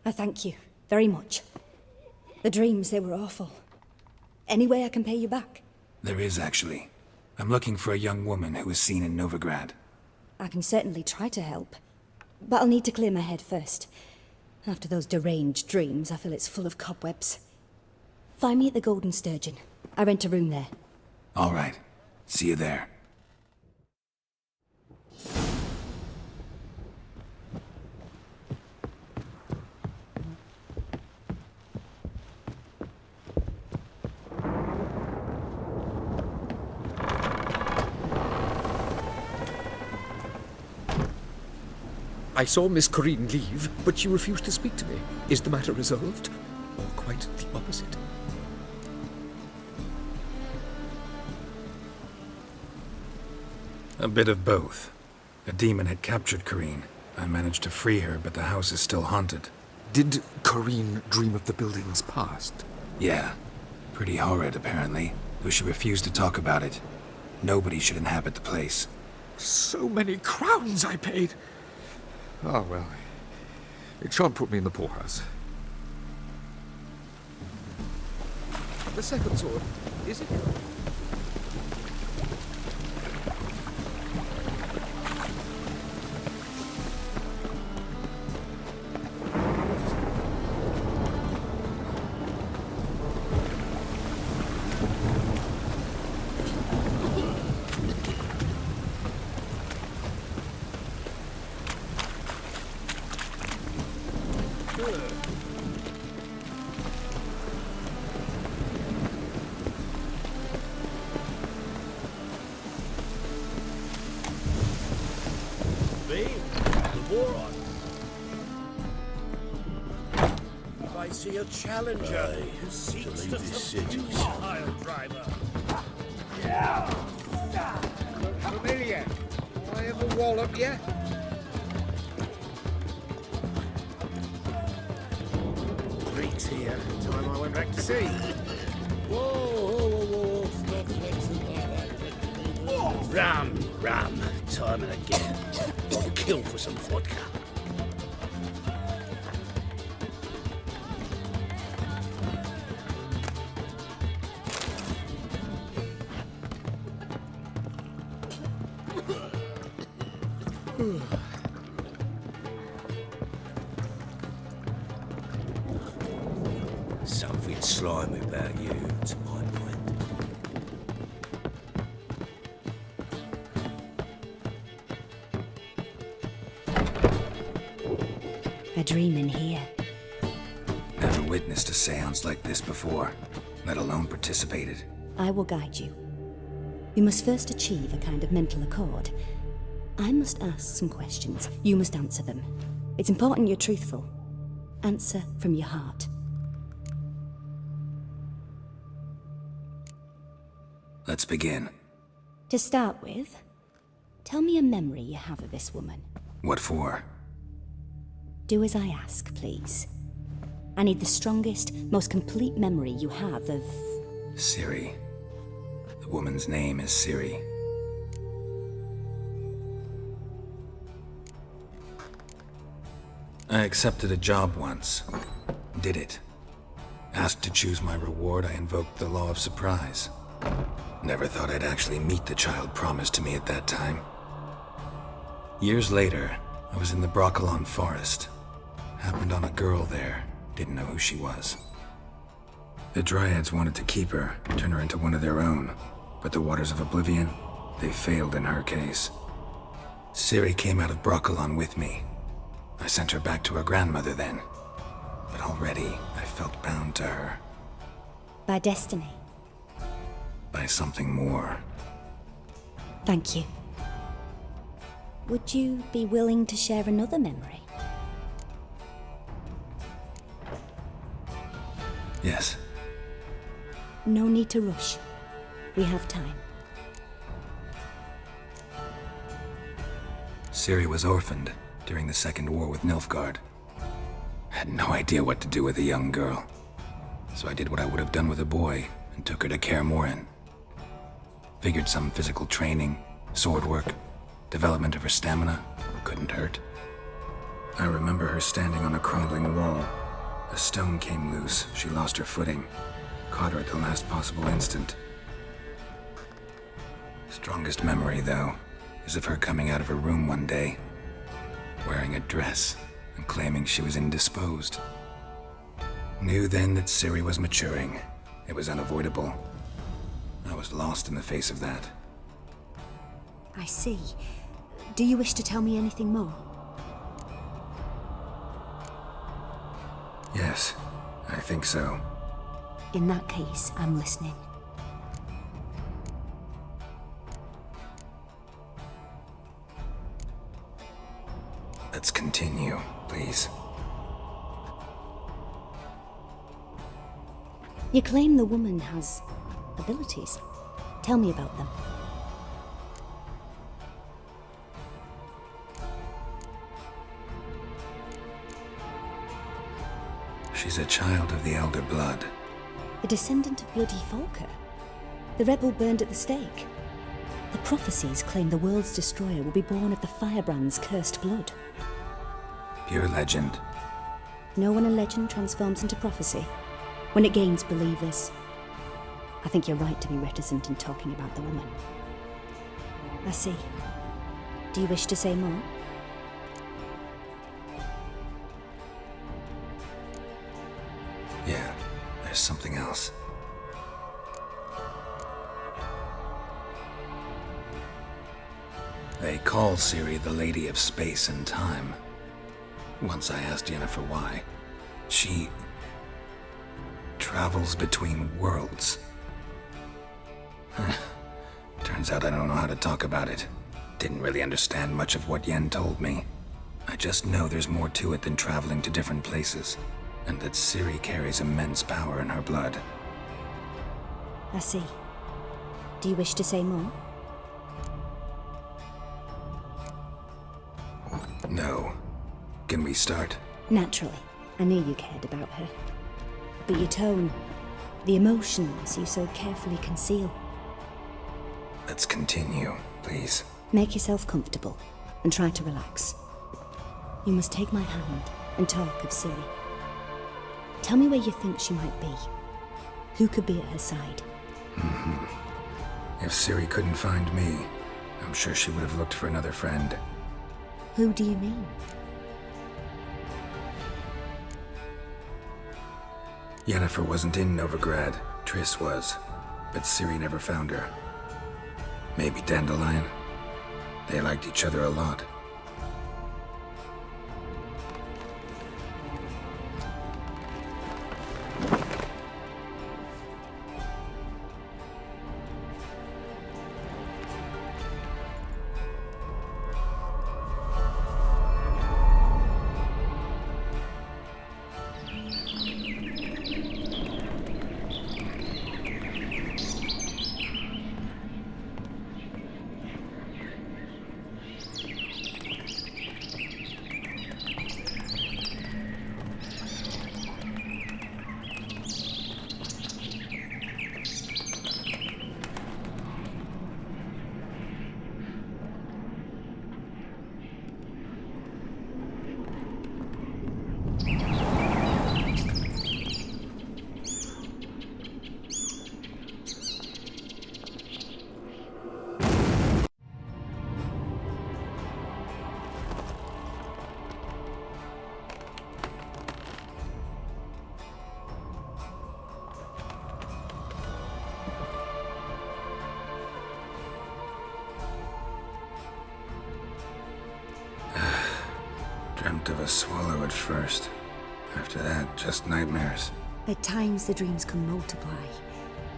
I thank you very much. The dreams, they were awful. Any way I can pay you back? There is, actually. I'm looking for a young woman who was seen in Novigrad. I can certainly try to help. But I'll need to clear my head first. After those deranged dreams, I feel it's full of cobwebs. Find me at the Golden Sturgeon. I rent a room there. All right. See you there. I saw Miss Corrine leave, but she refused to speak to me. Is the matter resolved? Or quite the opposite? A bit of both. A demon had captured Corrine. I managed to free her, but the house is still haunted. Did Corrine dream of the building's past? Yeah. Pretty horrid, apparently, though she refused to talk about it. Nobody should inhabit the place. So many crowns I paid! Ah, well. It shan't put me in the poorhouse. The second sword, is it? A challenger who seeks to subdue the pile driver. Yeah! Familiar. I ever wallop you? Greeks here. Time I went back to sea. Whoa! Stop flexing like that. Ram. Time and again. I'll kill for some vodka. Something slimy about you, to my mind. A dream in here. Never witnessed a seance like this before, let alone participated. I will guide you. You must first achieve a kind of mental accord. I must ask some questions. You must answer them. It's important you're truthful. Answer from your heart. Let's begin. To start with, tell me a memory you have of this woman. What for? Do as I ask, please. I need the strongest, most complete memory you have of... Ciri. The woman's name is Ciri. I accepted a job once. Did it. Asked to choose my reward, I invoked the law of surprise. Never thought I'd actually meet the child promised to me at that time. Years later, I was in the Broccolon forest. Happened on a girl there. Didn't know who she was. The Dryads wanted to keep her, turn her into one of their own. But the Waters of Oblivion, they failed in her case. Ciri came out of Broccolon with me. I sent her back to her grandmother then. But already, I felt bound to her. By destiny. By something more. Thank you. Would you be willing to share another memory? Yes. No need to rush. We have time. Ciri was orphaned during the Second War with Nilfgaard. Had no idea what to do with a young girl. So I did what I would have done with a boy and took her to Kaer Morhen. Figured some physical training, sword work, development of her stamina couldn't hurt. I remember her standing on a crumbling wall. A stone came loose, she lost her footing. Caught her at the last possible instant. Strongest memory, though, is of her coming out of her room one day, wearing a dress and claiming she was indisposed. Knew then that Ciri was maturing. It was unavoidable. I was lost in the face of that. I see. Do you wish to tell me anything more? Yes, I think so. In that case, I'm listening. Let's continue, please. You claim the woman has abilities. Tell me about them. She's a child of the Elder Blood. A descendant of bloody Falker. The rebel burned at the stake. The prophecies claim the world's destroyer will be born of the firebrand's cursed blood. Pure legend. Know when a legend transforms into prophecy? When it gains believers. I think you're right to be reticent in talking about the woman. I see. Do you wish to say more? Yeah, there's something else. They call Ciri the Lady of Space and Time. Once I asked Yennefer why. She travels between worlds. Turns out I don't know how to talk about it. Didn't really understand much of what Yen told me. I just know there's more to it than traveling to different places, and that Ciri carries immense power in her blood. I see. Do you wish to say more? No. Can we start? Naturally. I knew you cared about her. But your tone, the emotions you so carefully conceal. Let's continue, please. Make yourself comfortable and try to relax. You must take my hand and talk of Ciri. Tell me where you think she might be. Who could be at her side? If Ciri couldn't find me, I'm sure she would have looked for another friend. Who do you mean? Yennefer wasn't in Novigrad. Triss was. But Ciri never found her. Maybe Dandelion. They liked each other a lot. Dreamt of a swallow at first. After that, just nightmares. At times the dreams can multiply.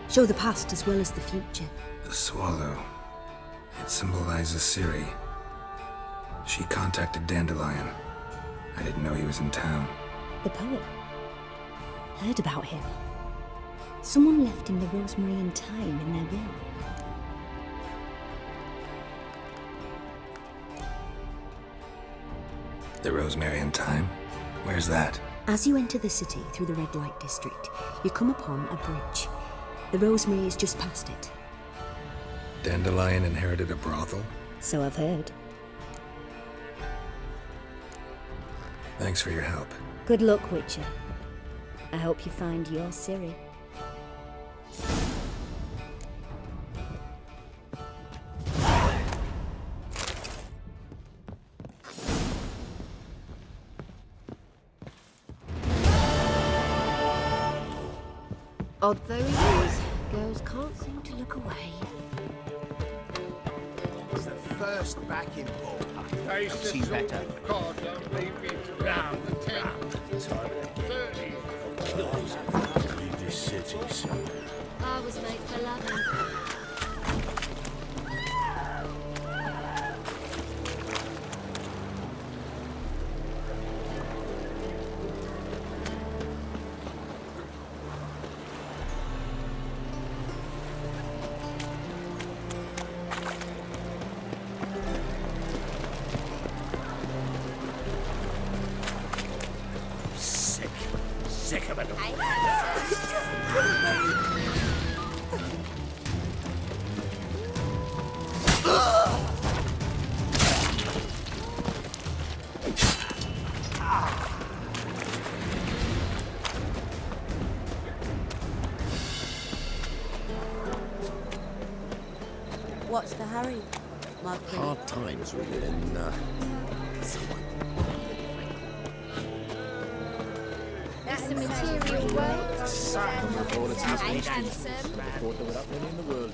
Show the past as well as the future. The swallow. It symbolizes Ciri. She contacted Dandelion. I didn't know he was in town. The poet. Heard about him. Someone left him the rosemary and thyme in their will. The Rosemary and Thyme? Where's that? As you enter the city through the red light district, you come upon a bridge. The rosemary is just past it. Dandelion inherited a brothel? So I've heard. Thanks for your help. Good luck, Witcher. I hope you find your Ciri. Odd though he is, girls can't seem to look away. It's the first backing ball. I've seen better. God, don't leave me round the tent. Leave this city, son. I was made for loving. What's the hurry, my queen? Hard times with it and, That's the material world. Sack them with all its happening. Handsome. Thought there were that many in the world.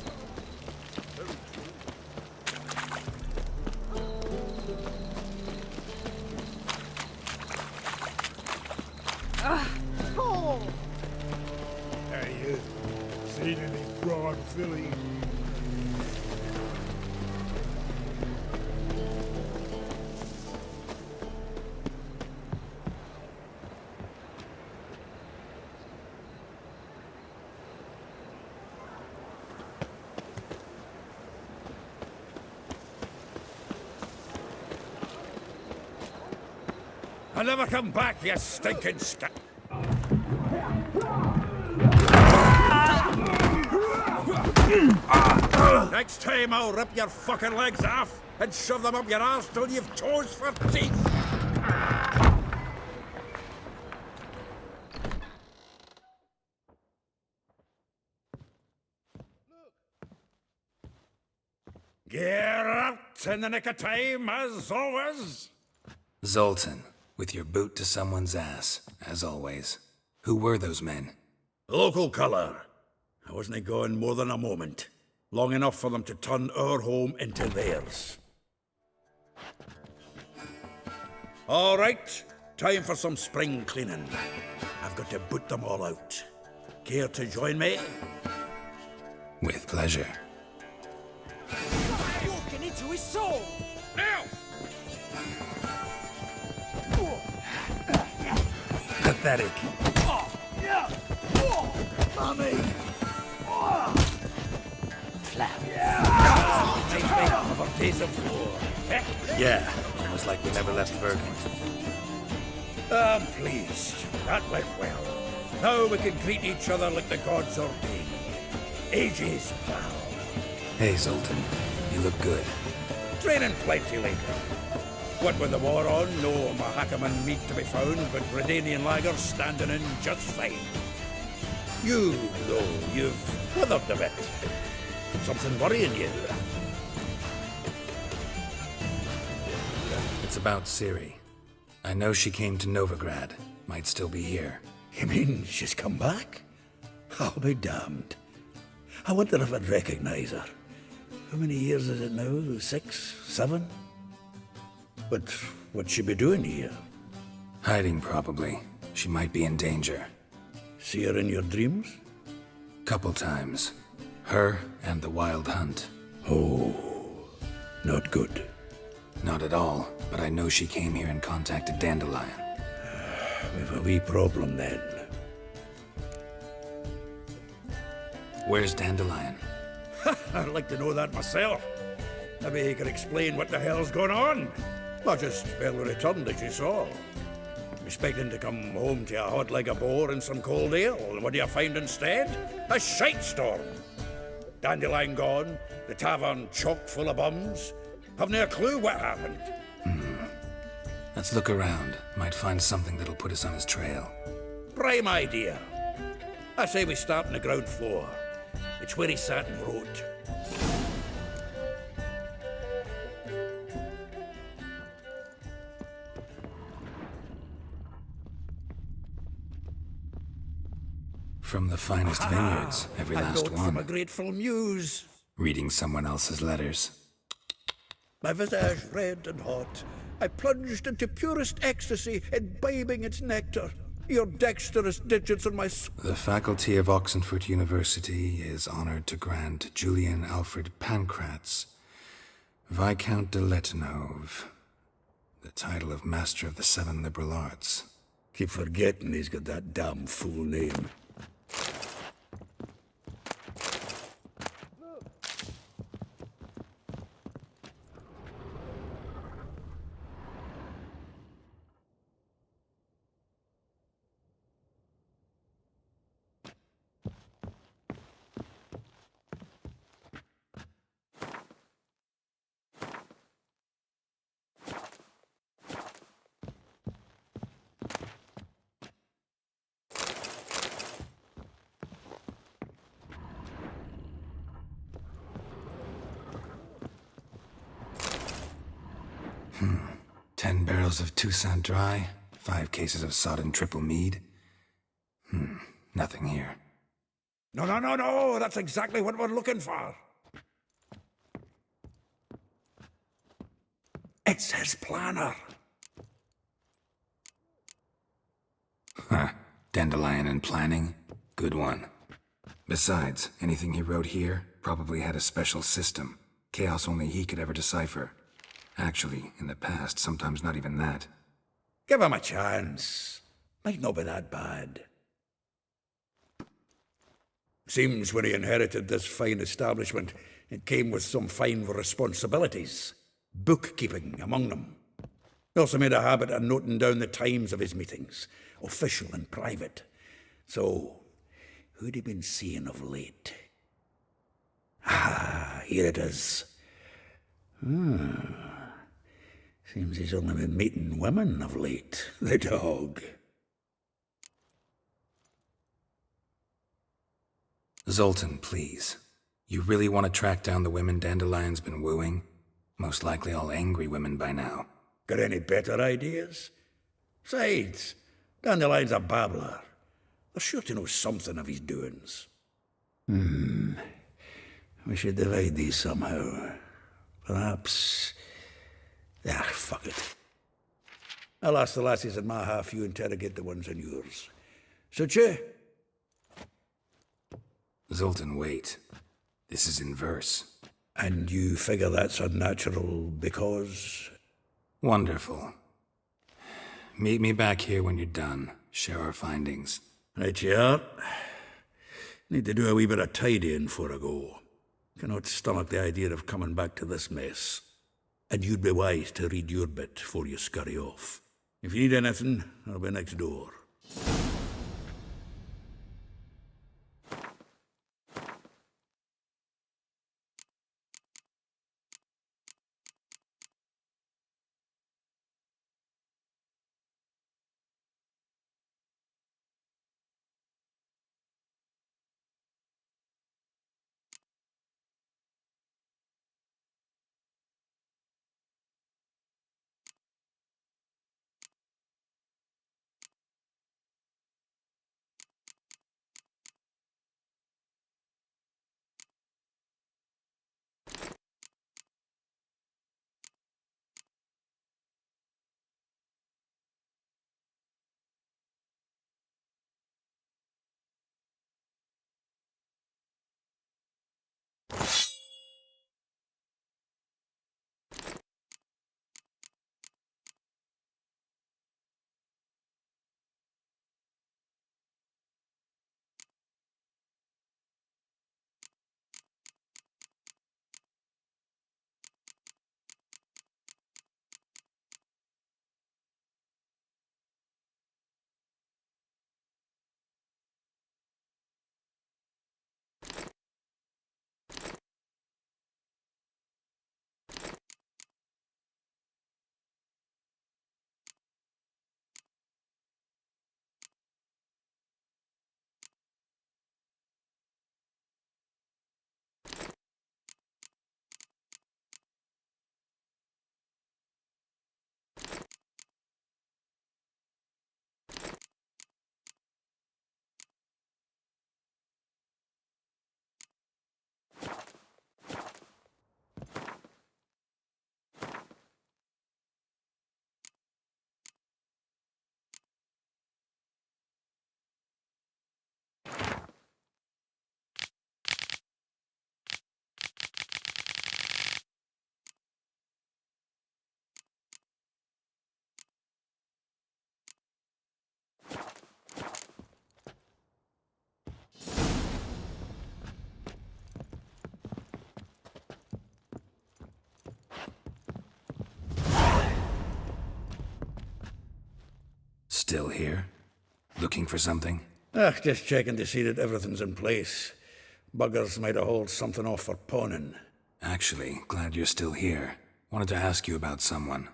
Oh. Hey, you. Seen any broad filly? I'll never come back, you stinking scat. Next time I'll rip your fucking legs off and shove them up your arse till you've toes for teeth. Get out in the nick of time, as always. Zoltan, with your boot to someone's ass, as always. Who were those men? Local colour. I wasn't gone more than a moment. Long enough for them to turn our home into theirs. All right, time for some spring cleaning. I've got to boot them all out. Care to join me? With pleasure. Walking into his soul! Now! Pathetic. Mommy! Makes me of a piece of floor. Yeah, almost like we never left Bergen. I'm pleased. That went well. Now we can greet each other like the gods ordained. Ages, pal. Hey, Zoltan. You look good. Training plenty later. What with the war on, no Mahakaman meat to be found, but Redanian lagers standing in just fine. You, though, you've withered a bit. Something worrying you? It's about Ciri. I know she came to Novigrad. Might still be here. You mean she's come back? I'll be damned. I wonder if I'd recognize her. How many years is it now? 6, 7? But what'd she be doing here? Hiding, probably. She might be in danger. See her in your dreams? Couple times. Her and the Wild Hunt. Oh, not good. Not at all, but I know she came here and contacted Dandelion. We've a wee problem then. Where's Dandelion? I'd like to know that myself. Maybe he could explain what the hell's going on. Not just barely returned, as you saw. Expecting to come home to a hot like a boar and some cold ale, and what do you find instead? A shite storm. Dandelion gone, the tavern chock full of bums. Haven't a clue what happened. Let's look around. Might find something that'll put us on his trail. Prime idea. I say we start on the ground floor. It's where he sat and wrote. From the finest vineyards, every last note from a one. grateful muse. Reading someone else's letters. My visage red and hot, I plunged into purest ecstasy, imbibing its nectar. Your dexterous digits on my... The faculty of Oxenfurt University is honored to grant Julian Alfred Pancratz, Viscount de Letenove, the title of Master of the Seven Liberal Arts. Keep forgetting he's got that damn fool name. 10 barrels of Toussaint Dry, 5 cases of sodden triple mead. Nothing here. No, that's exactly what we're looking for. It's his planner. Huh. Dandelion and planning? Good one. Besides, anything he wrote here probably had a special system. Chaos only he could ever decipher. Actually, in the past, sometimes not even that. Give him a chance. Might not be that bad. Seems when he inherited this fine establishment, it came with some fine responsibilities. Bookkeeping among them. He also made a habit of noting down the times of his meetings, official and private. So, who'd he been seeing of late? Ah, here it is. Seems he's only been meeting women of late, the dog. Zoltan, please. You really want to track down the women Dandelion's been wooing? Most likely all angry women by now. Got any better ideas? Besides, Dandelion's a babbler. They're sure to know something of his doings. We should divide these somehow. Perhaps... fuck it. I'll ask the lassies in my half, you interrogate the ones in yours. Suit you? Zoltan, wait. This is in verse. And you figure that's unnatural because... Wonderful. Meet me back here when you're done. Share our findings. Right you are. Need to do a wee bit of tidying before I go. Cannot stomach the idea of coming back to this mess. And you'd be wise to read your bit before you scurry off. If you need anything, I'll be next door. Still here? Looking for something? Just checking to see that everything's in place. Buggers might have hauled something off for pawning. Actually, glad you're still here. Wanted to ask you about someone.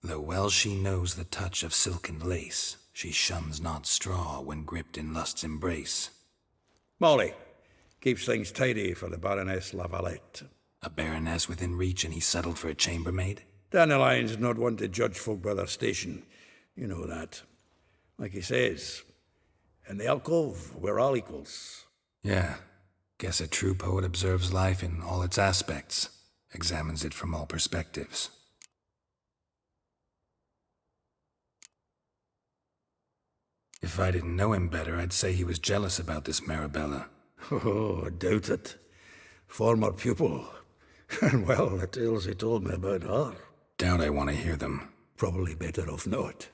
Though well she knows the touch of silken lace, she shuns not straw when gripped in lust's embrace. Molly, Keeps things tidy for the Baroness Lavalette. A baroness within reach and he settled for a chambermaid? Dandelion's not one to judge folk by their station. You know that. Like he says, in the alcove, we're all equals. Yeah. Guess a true poet observes life in all its aspects, examines it from all perspectives. If I didn't know him better, I'd say he was jealous about this Marabella. Oh, I doubt it. Former pupil. And well, the tales he told me about her. Doubt I want to hear them. Probably better off not.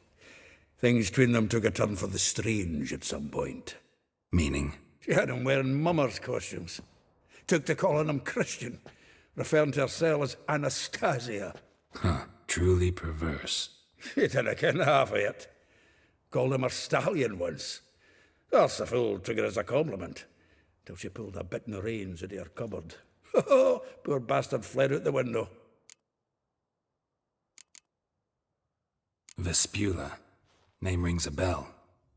Things between them took a turn for the strange at some point. Meaning? She had him wearing mummers' costumes. Took to calling him Christian, referring to herself as Anastasia. Huh, truly perverse. He didn't ken half of it. Called him her stallion once. That's the fool took it as a compliment, till she pulled a bit in the reins into her cupboard. Oh, poor bastard fled out the window. Vespula. Name rings a bell.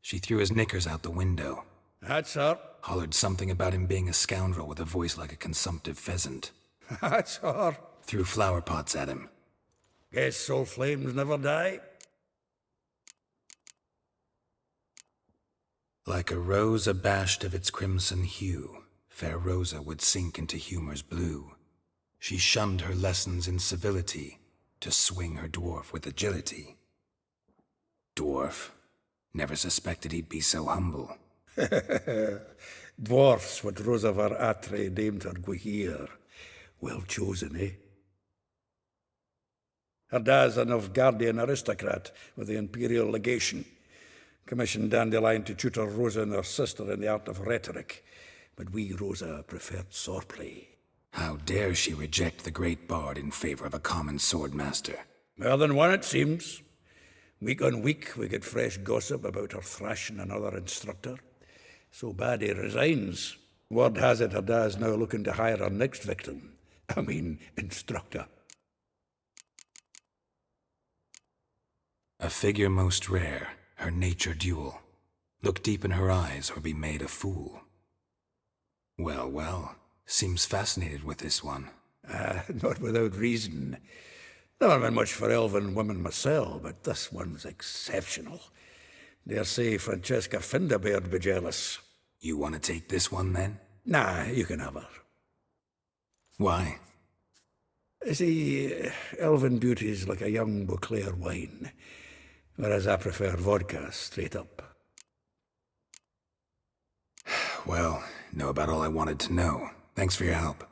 She threw his knickers out the window. That's her. Hollered something about him being a scoundrel with a voice like a consumptive pheasant. That's her. Threw flower pots at him. Guess soul flames never die. Like a rose abashed of its crimson hue, fair Rosa would sink into humor's blue. She shunned her lessons in civility, to swing her dwarf with agility. Dwarf. Never suspected he'd be so humble. Dwarfs what Rosa var Atre named her Guihir. Well chosen, eh? Her dad's a Novgardian aristocrat with the Imperial Legation. Commissioned Dandelion to tutor Rosa and her sister in the art of rhetoric, but we, Rosa, preferred swordplay. How dare she reject the great bard in favor of a common swordmaster? More than one, it seems. Week on week, we get fresh gossip about her thrashing another instructor. So bad he resigns. Word has it her dad's now looking to hire her next victim. Instructor. A figure most rare, her nature dual. Look deep in her eyes or be made a fool. Well, well, seems fascinated with this one. Not without reason. Never been much for elven women myself, but this one's exceptional. Dare say Francesca Finderbeard be jealous. You want to take this one, then? Nah, you can have her. Why? See, elven beauty's like a young Beauclair wine, whereas I prefer vodka straight up. Well, know about all I wanted to know. Thanks for your help.